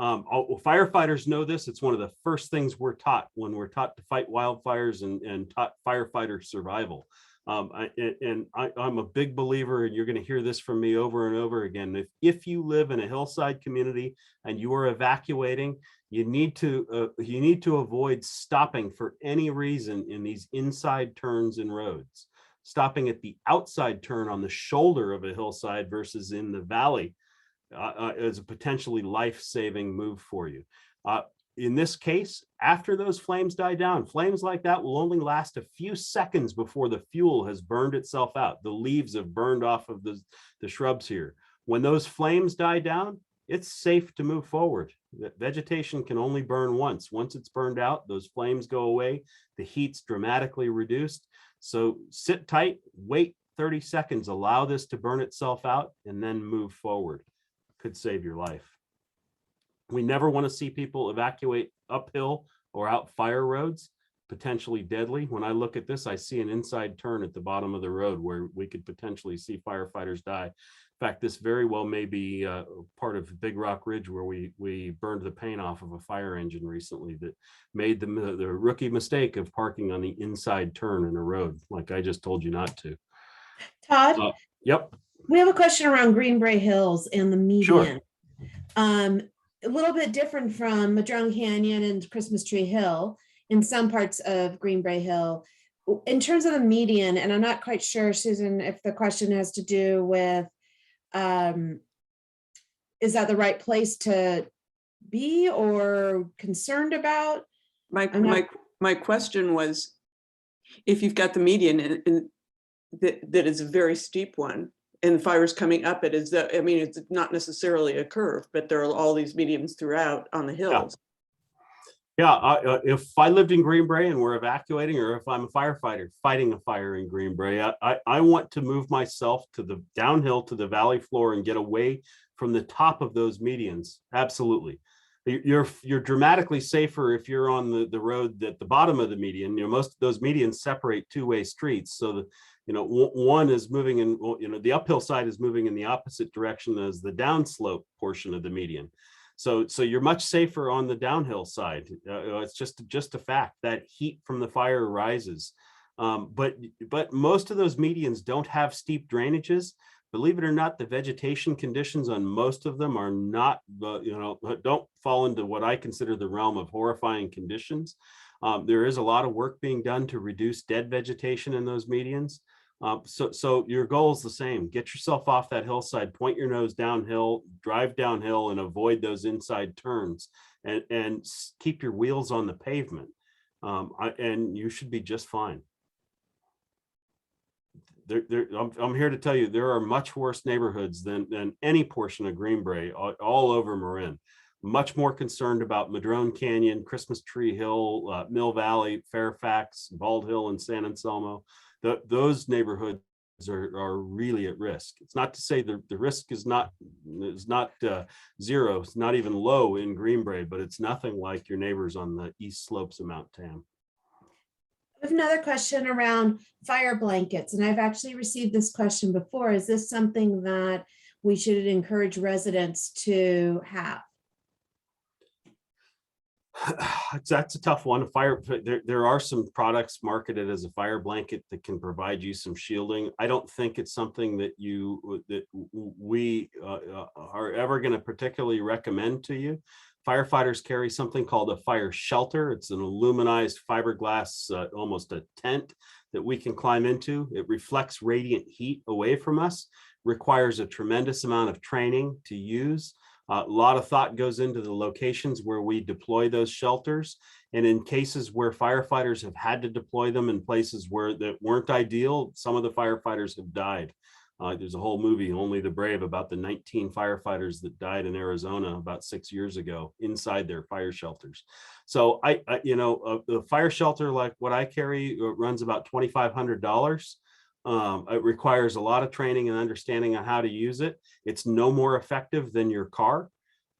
Firefighters know this. It's one of the first things we're taught when we're taught to fight wildfires and taught firefighter survival. I'm a big believer, and you're going to hear this from me over and over again. If you live in a hillside community and you are evacuating, you need to avoid stopping for any reason in these inside turns in roads. Stopping at the outside turn on the shoulder of a hillside versus in the valley is a potentially life-saving move for you. in this case, after those flames die down, flames like that will only last a few seconds before the fuel has burned itself out. The leaves have burned off of the shrubs here. When those flames die down, it's safe to move forward. The vegetation can only burn once. Once it's burned out, those flames go away. The heat's dramatically reduced. So sit tight, wait 30 seconds, allow this to burn itself out, and then move forward. Could save your life. We never want to see people evacuate uphill or out fire roads, potentially deadly. When I look at this, I see an inside turn at the bottom of the road where we could potentially see firefighters die. In fact, this very well may be part of Big Rock Ridge, where we burned the paint off of a fire engine recently that made the rookie mistake of parking on the inside turn in a road, like I just told you not to. Todd, Yep. we have a question around Greenbrae Hills and the median. Sure. A little bit different from Madrone Canyon and Christmas Tree Hill in some parts of Greenbrae Hill. In terms of the median, and I'm not quite sure, Susan, if the question has to do with, is that the right place to be or concerned about? My question was, if you've got the median and that is a very steep one, and fire's coming up it, is that, I mean, it's not necessarily a curve, but there are all these medians throughout on the hills. Yeah, if I lived in Greenbrae and we're evacuating, or if I'm a firefighter fighting a fire in Greenbrae, I want to move myself to the downhill to the valley floor and get away from the top of those medians. Absolutely. You're dramatically safer if you're on the road at the bottom of the median. You know, most of those medians separate two-way streets, so that, you know, one is moving in, you know, the uphill side is moving in the opposite direction as the downslope portion of the median. So you're much safer on the downhill side. It's just a fact that heat from the fire rises. But most of those medians don't have steep drainages. Believe it or not, the vegetation conditions on most of them are not, you know, don't fall into what I consider the realm of horrifying conditions. There is a lot of work being done to reduce dead vegetation in those medians. So your goal is the same. Get yourself off that hillside, point your nose downhill, drive downhill, and avoid those inside turns, and keep your wheels on the pavement. And you should be just fine. I'm here to tell you, there are much worse neighborhoods than any portion of Greenbrae all over Marin. Much more concerned about Madrone Canyon, Christmas Tree Hill, Mill Valley, Fairfax, Bald Hill, and San Anselmo. Those neighborhoods are really at risk. It's not to say the risk is not zero. It's not even low in Greenbrae, but it's nothing like your neighbors on the east slopes of Mount Tam. I have another question around fire blankets, and I've actually received this question before. Is this something that we should encourage residents to have? That's a tough one. There are some products marketed as a fire blanket that can provide you some shielding. I don't think it's something that we are ever going to particularly recommend to you. Firefighters carry something called a fire shelter. It's an aluminized fiberglass, almost a tent that we can climb into. It reflects radiant heat away from us, requires a tremendous amount of training to use. A lot of thought goes into the locations where we deploy those shelters. And in cases where firefighters have had to deploy them in places where that weren't ideal, some of the firefighters have died. There's a whole movie, Only the Brave, about the 19 firefighters that died in Arizona about 6 years ago inside their fire shelters. So the fire shelter like what I carry runs about $2,500. It requires a lot of training and understanding on how to use it. It's no more effective than your car.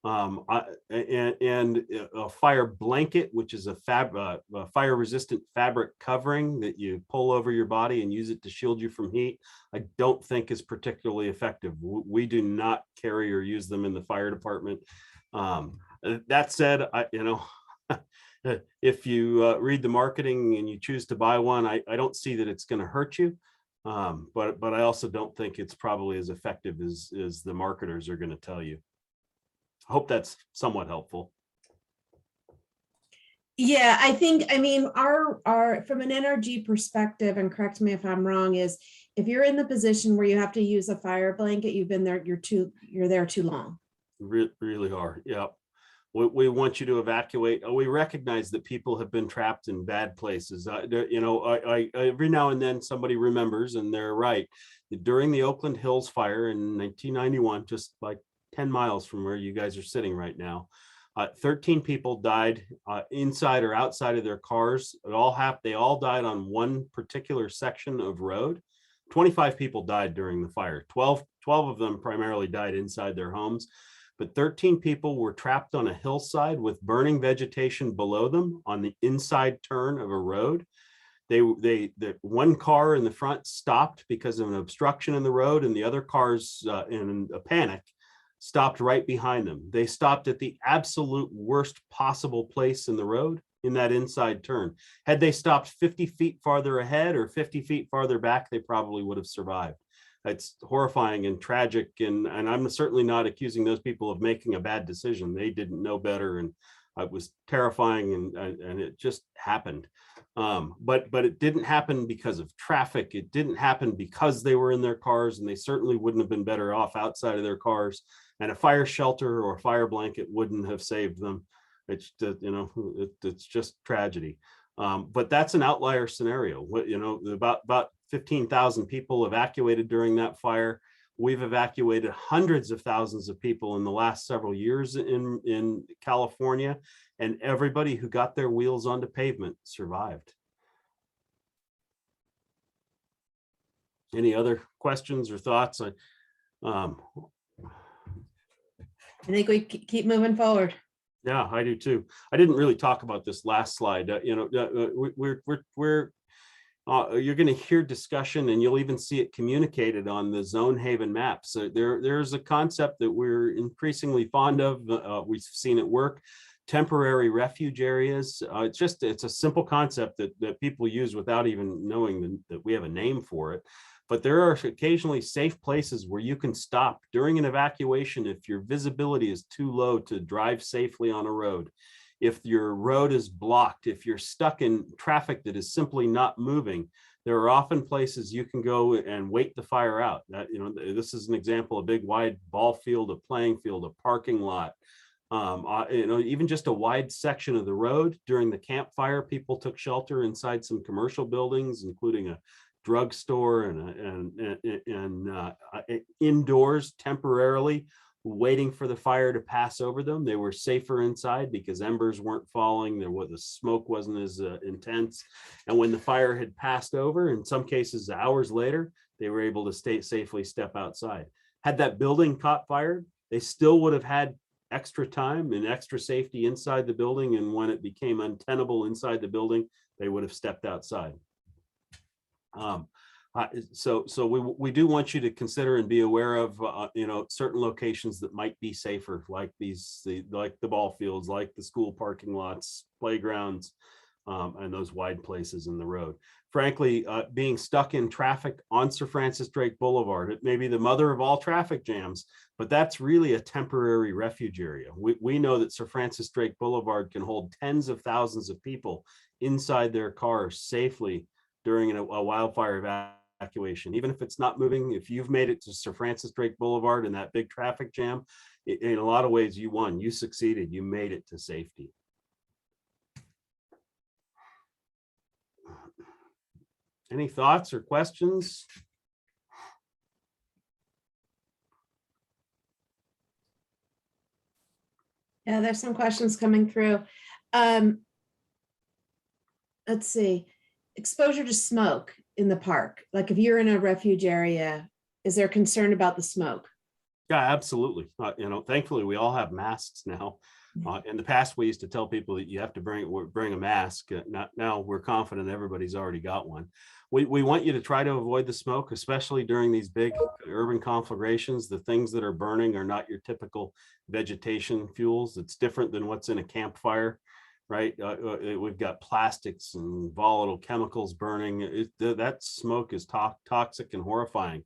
And a fire blanket, which is a fire-resistant fabric covering that you pull over your body and use it to shield you from heat, I don't think is particularly effective. We do not carry or use them in the fire department. That said, if you read the marketing and you choose to buy one, I don't see that it's going to hurt you. But I also don't think it's probably as effective as the marketers are going to tell you. I hope that's somewhat helpful. Yeah, I mean, our from an NRG perspective, and correct me if I'm wrong, is if you're in the position where you have to use a fire blanket, you've been there, you're there too long. Really are. Yeah. we want you to evacuate. We recognize that people have been trapped in bad places. I every now and then somebody remembers, and they're right. During the Oakland Hills fire in 1991, just like 10 miles from where you guys are sitting right now, 13 people died inside or outside of their cars. They all died on one particular section of road. 25 people died during the fire. 12 of them primarily died inside their homes, but 13 people were trapped on a hillside with burning vegetation below them on the inside turn of a road. The one car in the front stopped because of an obstruction in the road, and the other cars in a panic stopped right behind them. They stopped at the absolute worst possible place in the road in that inside turn. Had they stopped 50 feet farther ahead or 50 feet farther back, they probably would have survived. It's horrifying and tragic, and I'm certainly not accusing those people of making a bad decision. They didn't know better, and it was terrifying, and it just happened. But it didn't happen because of traffic. It didn't happen because they were in their cars, and they certainly wouldn't have been better off outside of their cars. And a fire shelter or a fire blanket wouldn't have saved them. It's it's just tragedy. But that's an outlier scenario. About 15,000 people evacuated during that fire. We've evacuated hundreds of thousands of people in the last several years in California, and everybody who got their wheels onto pavement survived. Any other questions or thoughts? I think we keep moving forward. Yeah, I do too. I didn't really talk about this last slide. You're going to hear discussion, and you'll even see it communicated on the Zonehaven map. So there's a concept that we're increasingly fond of. We've seen it work. Temporary refuge areas. It's a simple concept that people use without even knowing that we have a name for it. But there are occasionally safe places where you can stop during an evacuation if your visibility is too low to drive safely on a road, if your road is blocked, if you're stuck in traffic that is simply not moving. There are often places you can go and wait the fire out. This is an example: a big wide ball field, a playing field, a parking lot. Even just a wide section of the road. During the campfire, people took shelter inside some commercial buildings, including a drugstore and indoors temporarily, waiting for the fire to pass over them. They were safer inside because embers weren't falling. The smoke wasn't as intense. And when the fire had passed over, in some cases hours later, they were able to safely step outside. Had that building caught fire, they still would have had extra time and extra safety inside the building. And when it became untenable inside the building, they would have stepped outside. So we do want you to consider and be aware of certain locations that might be safer, like like the ball fields, like the school parking lots, playgrounds, and those wide places in the road. Frankly, being stuck in traffic on Sir Francis Drake Boulevard, it may be the mother of all traffic jams, but that's really a temporary refuge area. We know that Sir Francis Drake Boulevard can hold tens of thousands of people inside their cars safely during a wildfire evacuation. Even if it's not moving, if you've made it to Sir Francis Drake Boulevard in that big traffic jam, in a lot of ways you won, you succeeded, you made it to safety. Any thoughts or questions? Yeah, there's some questions coming through. Let's see. Exposure to smoke in the park. Like if you're in a refuge area, is there concern about the smoke? Yeah, absolutely. Thankfully we all have masks now. In the past, we used to tell people that you have to bring a mask. Now we're confident everybody's already got one. We want you to try to avoid the smoke, especially during these big urban conflagrations. The things that are burning are not your typical vegetation fuels. It's different than what's in a campfire, right? We've got plastics and volatile chemicals burning. That smoke is toxic and horrifying.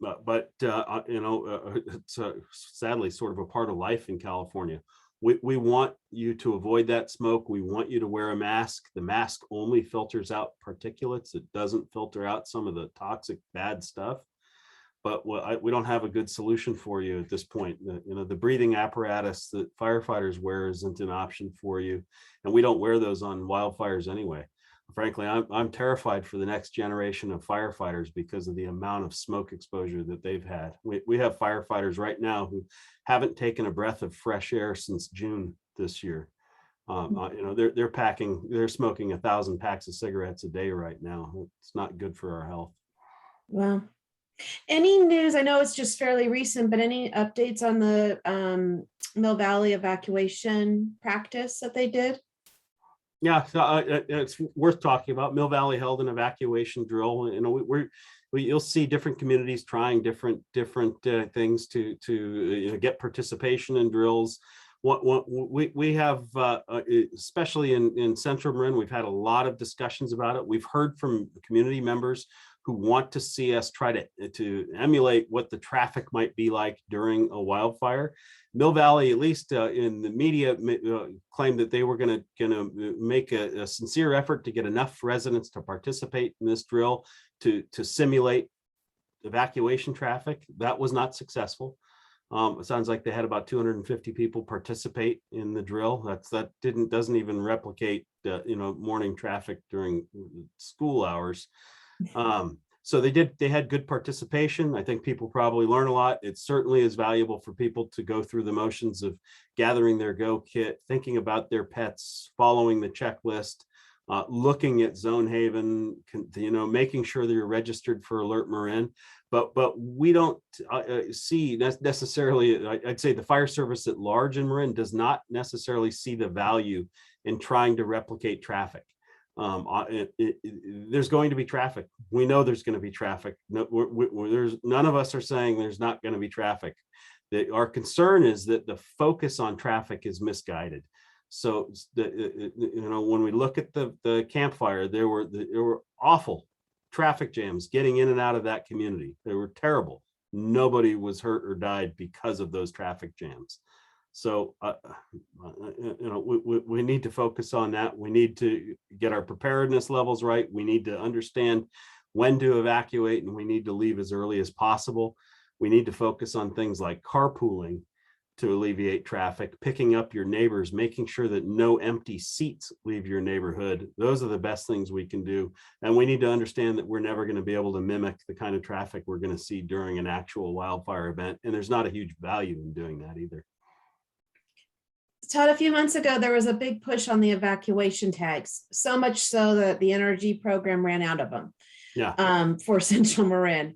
It's sadly sort of a part of life in California. We want you to avoid that smoke. We want you to wear a mask. The mask only filters out particulates. It doesn't filter out some of the toxic bad stuff. we don't have a good solution for you at this point. The breathing apparatus that firefighters wear isn't an option for you, and we don't wear those on wildfires anyway. Frankly, I'm terrified for the next generation of firefighters because of the amount of smoke exposure that they've had. We have firefighters right now who haven't taken a breath of fresh air since June this year. They're smoking 1,000 packs of cigarettes a day right now. It's not good for our health. Well, any news? I know it's just fairly recent, but any updates on the Mill Valley evacuation practice that they did? Yeah, so, it's worth talking about. Mill Valley held an evacuation drill. You'll see different communities trying different things to get participation in drills. What we have, especially in Central Marin, we've had a lot of discussions about it. We've heard from community members who want to see us try to emulate what the traffic might be like during a wildfire. Mill Valley, at least in the media, claimed that they were going to make a sincere effort to get enough residents to participate in this drill to simulate evacuation traffic. That was not successful. It sounds like they had about 250 people participate in the drill. Doesn't even replicate morning traffic during school hours. So they had good participation. I think people probably learn a lot. It certainly is valuable for people to go through the motions of gathering their go kit, thinking about their pets, following the checklist, looking at Zonehaven, making sure that you're registered for Alert Marin. But we don't see necessarily, I'd say the fire service at large in Marin does not necessarily see the value in trying to replicate traffic. There's going to be traffic. We know there's going to be traffic. No, none of us are saying there's not going to be traffic. Our concern is that the focus on traffic is misguided. So when we look at the campfire, there were awful traffic jams getting in and out of that community. They were terrible. Nobody was hurt or died because of those traffic jams. So, we need to focus on that. We need to get our preparedness levels right. We need to understand when to evacuate, and we need to leave as early as possible. We need to focus on things like carpooling to alleviate traffic, picking up your neighbors, making sure that no empty seats leave your neighborhood. Those are the best things we can do. And we need to understand that we're never going to be able to mimic the kind of traffic we're going to see during an actual wildfire event. And there's not a huge value in doing that either. Todd, a few months ago, there was a big push on the evacuation tags, so much so that the NRG program ran out of them. Yeah. For Central Marin.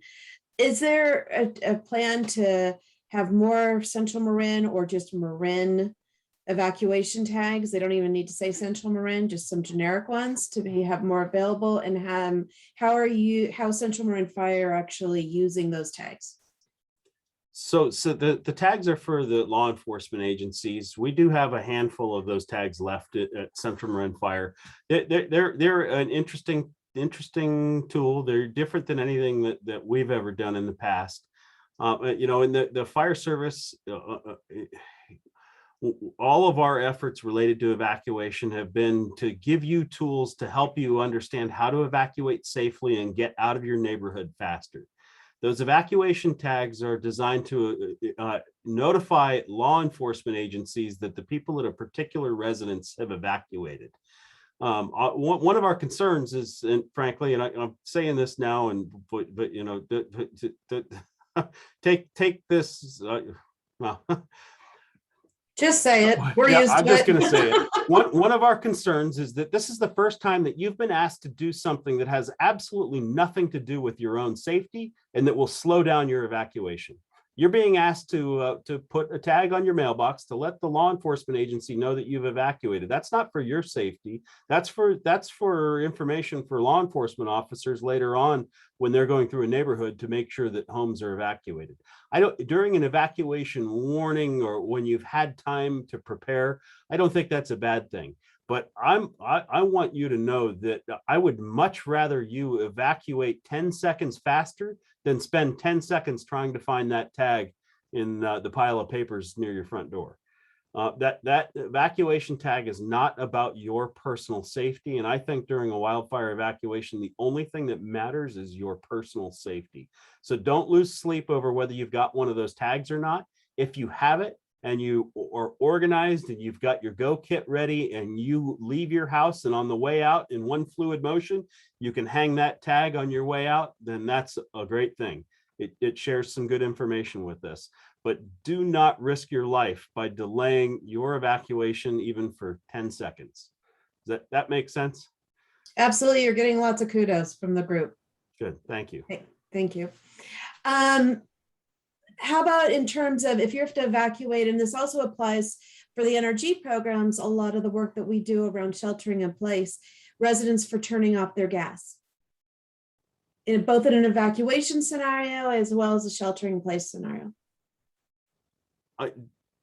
Is there a plan to have more Central Marin or just Marin evacuation tags? They don't even need to say Central Marin, just some generic ones to have more available. And how Central Marin Fire actually using those tags? So the tags are for the law enforcement agencies. We do have a handful of those tags left at Central Marin Fire. They're an interesting tool. They're different than anything that we've ever done in the past. In the fire service, all of our efforts related to evacuation have been to give you tools to help you understand how to evacuate safely and get out of your neighborhood faster. Those evacuation tags are designed to notify law enforcement agencies that the people at a particular residence have evacuated. One of our concerns is, and frankly, and I'm saying this now, take this. Just say it. We're used to it. I'm just going to say it. One of our concerns is that this is the first time that you've been asked to do something that has absolutely nothing to do with your own safety and that will slow down your evacuation. You're being asked to put a tag on your mailbox to let the law enforcement agency know that you've evacuated. That's not for your safety. That's for information for law enforcement officers later on when they're going through a neighborhood to make sure that homes are evacuated. During an evacuation warning or when you've had time to prepare, I don't think that's a bad thing. But I want you to know that I would much rather you evacuate 10 seconds faster than spend 10 seconds trying to find that tag in the pile of papers near your front door. That evacuation tag is not about your personal safety. And I think during a wildfire evacuation, the only thing that matters is your personal safety. So don't lose sleep over whether you've got one of those tags or not. If you have it and you are organized and you've got your go kit ready and you leave your house and on the way out in one fluid motion, you can hang that tag on your way out, then that's a great thing. It shares some good information with this. But do not risk your life by delaying your evacuation even for 10 seconds. Does that make sense? Absolutely. You're getting lots of kudos from the group. Good, thank you. Okay, thank you. How about in terms of if you have to evacuate, and this also applies for the NRG programs, a lot of the work that we do around sheltering in place, residents for turning off their gas. Both in an evacuation scenario as well as a sheltering in place scenario.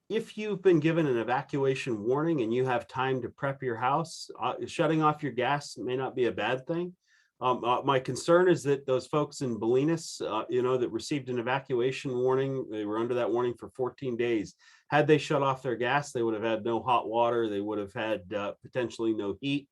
If you've been given an evacuation warning and you have time to prep your house, shutting off your gas may not be a bad thing. My concern is that those folks in Bolinas, that received an evacuation warning, they were under that warning for 14 days. Had they shut off their gas, they would have had no hot water. They would have had potentially no heat.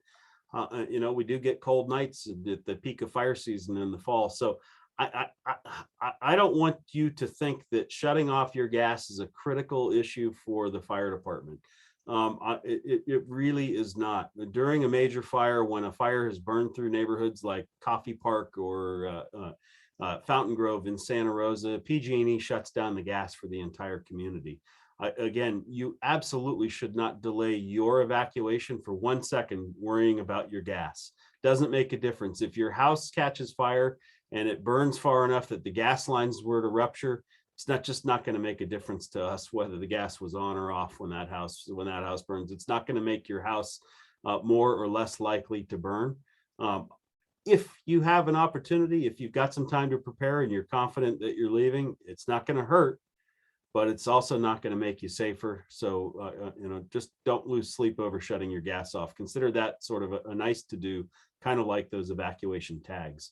We do get cold nights at the peak of fire season in the fall. So I don't want you to think that shutting off your gas is a critical issue for the fire department. It really is not. During a major fire, when a fire has burned through neighborhoods like Coffee Park or Fountain Grove in Santa Rosa, PG&E shuts down the gas for the entire community. Again, you absolutely should not delay your evacuation for 1 second worrying about your gas. Doesn't make a difference. If your house catches fire and it burns far enough that the gas lines were to rupture, it's not going to make a difference to us whether the gas was on or off when that house burns. It's not going to make your house more or less likely to burn. If you have an opportunity, if you've got some time to prepare and you're confident that you're leaving, it's not going to hurt, but it's also not going to make you safer. So, just don't lose sleep over shutting your gas off. Consider that sort of a nice to do, kind of like those evacuation tags.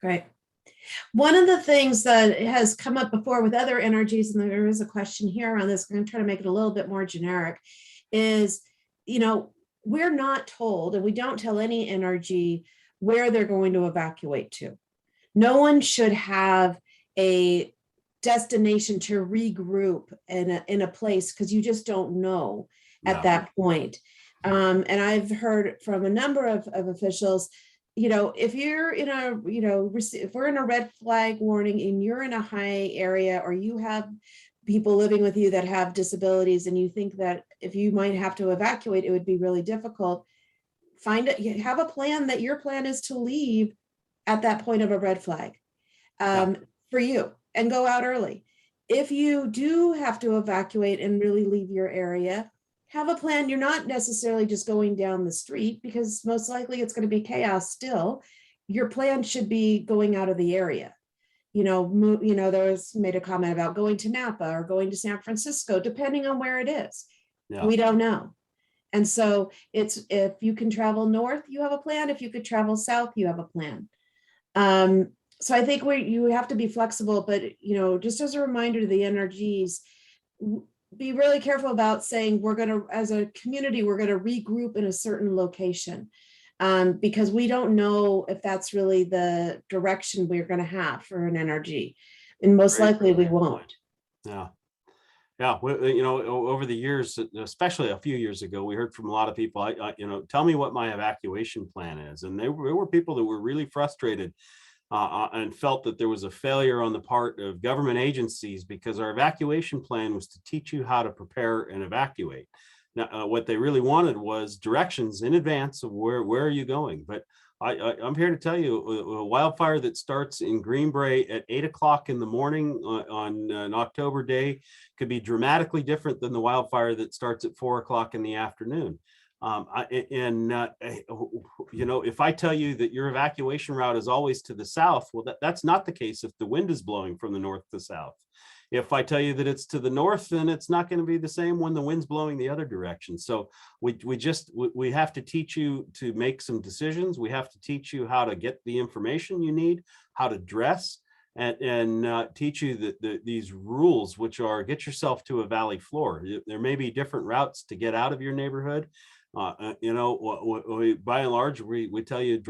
Great. One of the things that has come up before with other NRGs, and there is a question here on this, I'm going to try to make it a little bit more generic, is, we're not told, and we don't tell any NRG where they're going to evacuate to. No one should have a destination to regroup in a place because you just don't know at that point. And I've heard from a number of officials, if you're in if we're in a red flag warning and you're in a high area, or you have people living with you that have disabilities and you think that if you might have to evacuate, it would be really difficult, have a plan that your plan is to leave at that point of a red flag for you and go out early. If you do have to evacuate and really leave your area, have a plan. You're not necessarily just going down the street because most likely it's going to be chaos still. Your plan should be going out of the area. There was made a comment about going to Napa or going to San Francisco, depending on where it is. Yeah. We don't know. And so it's, if you can travel north, you have a plan. If you could travel south, you have a plan. So I think you have to be flexible, but, just as a reminder to the NRGs, be really careful about saying as a community, we're going to regroup in a certain location, because we don't know if that's really the direction we're going to have for an NRG, and most likely we won't. Yeah. Over the years, especially a few years ago, we heard from a lot of people, tell me what my evacuation plan is. And there were people that were really frustrated and felt that there was a failure on the part of government agencies because our evacuation plan was to teach you how to prepare and evacuate. Now, what they really wanted was directions in advance of where are you going. But I'm here to tell you, a wildfire that starts in Green Bay at 8 o'clock in the morning on an October day could be dramatically different than the wildfire that starts at 4 o'clock in the afternoon. If I tell you that your evacuation route is always to the south, well, that's not the case if the wind is blowing from the north to south. If I tell you that it's to the north, then it's not going to be the same when the wind's blowing the other direction. So we have to teach you to make some decisions. We have to teach you how to get the information you need, how to dress. and teach you these rules, which are get yourself to a valley floor. There may be different routes to get out of your neighborhood. You know, by and large, we tell you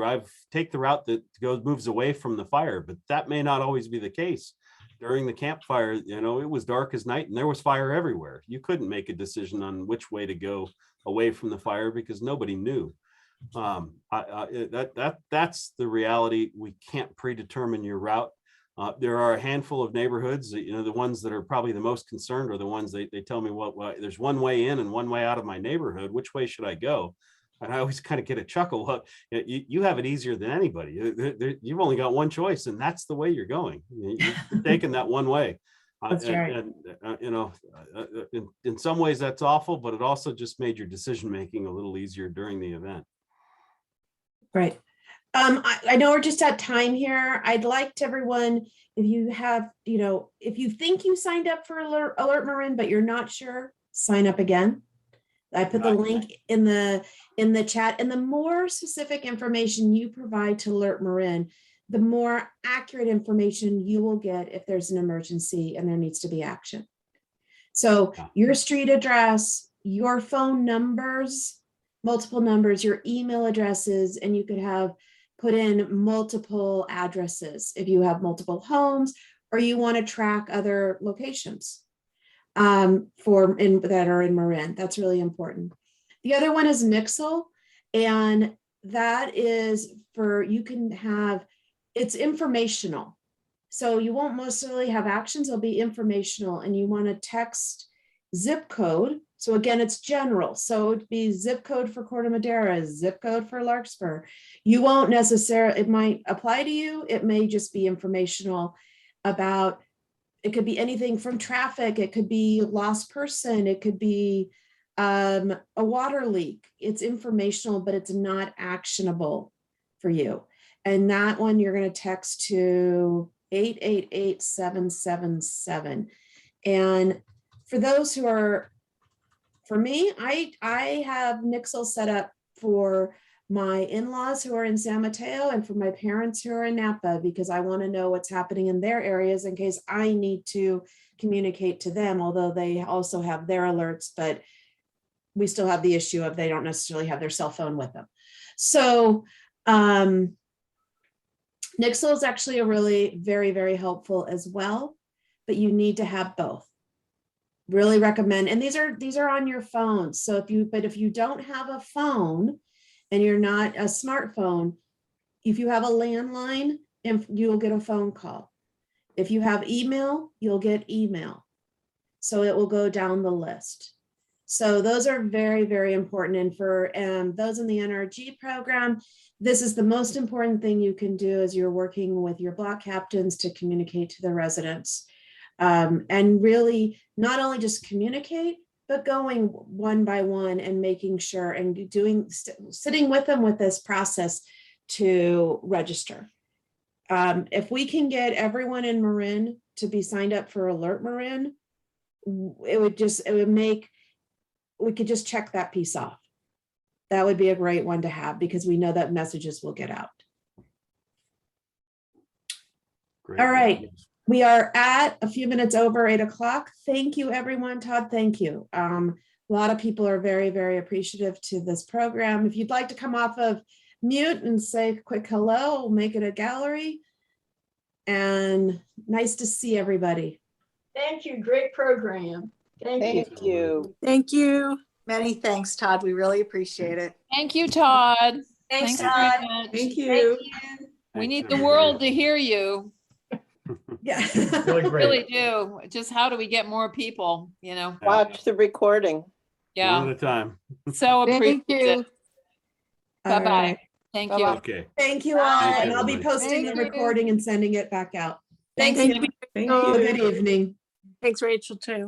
take the route that moves away from the fire, but that may not always be the case. During the campfire, you know, it was dark as night and there was fire everywhere. You couldn't make a decision on which way to go away from the fire because nobody knew. That's the reality. We can't predetermine your route. There are a handful of neighborhoods, you know, the ones that are probably the most concerned are the ones they tell me, well, there's one way in and one way out of my neighborhood. Which way should I go? And I always kind of get a chuckle. Well, you have it easier than anybody. You've only got one choice, and that's the way you're going. You're taking that one way. That's right. And you know, in some ways that's awful, but it also just made your decision making a little easier during the event. Right. I know we're just at time here. I'd like to everyone, if you have, you know, if you think you signed up for Alert Marin, but you're not sure, sign up again. I put the link in the chat, and the more specific information you provide to Alert Marin, the more accurate information you will get if there's an emergency and there needs to be action. So your street address, your phone numbers, multiple numbers, your email addresses, and you could have put in multiple addresses if you have multiple homes or you want to track other locations that are in Marin. That's really important. The other one is Nixle, and that is it's informational. So you won't mostly have actions, it'll be informational, and you want to text zip code. So again, it's general. So it'd be zip code for Corte Madera, zip code for Larkspur. You won't necessarily, it might apply to you. It may just be informational about, it could be anything from traffic. It could be lost person. It could be a water leak. It's informational, but it's not actionable for you. And that one you're going to text to 888-777. And for those who are, for me, I have Nixle set up for my in-laws who are in San Mateo and for my parents who are in Napa, because I want to know what's happening in their areas in case I need to communicate to them, although they also have their alerts, but we still have the issue of they don't necessarily have their cell phone with them. So Nixle is actually a really very, very helpful as well, but you need to have both. Really recommend, and these are on your phone. So if you don't have a phone and you're not a smartphone, if you have a landline, you'll get a phone call. If you have email, you'll get email. So it will go down the list. So those are very, very important. And for those in the NRG program, this is the most important thing you can do as you're working with your block captains to communicate to the residents. And really not only just communicate, but going one by one and making sure and sitting with them with this process to register. If we can get everyone in Marin to be signed up for Alert Marin, we could just check that piece off. That would be a great one to have because we know that messages will get out. Great. All right. We are at a few minutes over 8 o'clock. Thank you, everyone. Todd, thank you. A lot of people are very, very appreciative to this program. If you'd like to come off of mute and say a quick hello, we'll make it a gallery. And nice to see everybody. Thank you. Great program. Thank you. Thank you. Many thanks, Todd. We really appreciate it. Thank you, Todd. Thanks, very Todd. much. Thank you. Thank you. We Thanks, need the everybody. world to hear you. Yeah. Really We great. really do. Just how do we get more people, you know? Watch the recording. One Yeah. at a time. So Thank appreciate you. it. All Bye-bye. right. Thank Bye-bye. you. Okay. Thank you all. Bye. And I'll be Everybody. posting the Thank you. recording and sending it back out. Thank Thank you. you. Thank Have a you. good evening. Thanks, Rachel, too.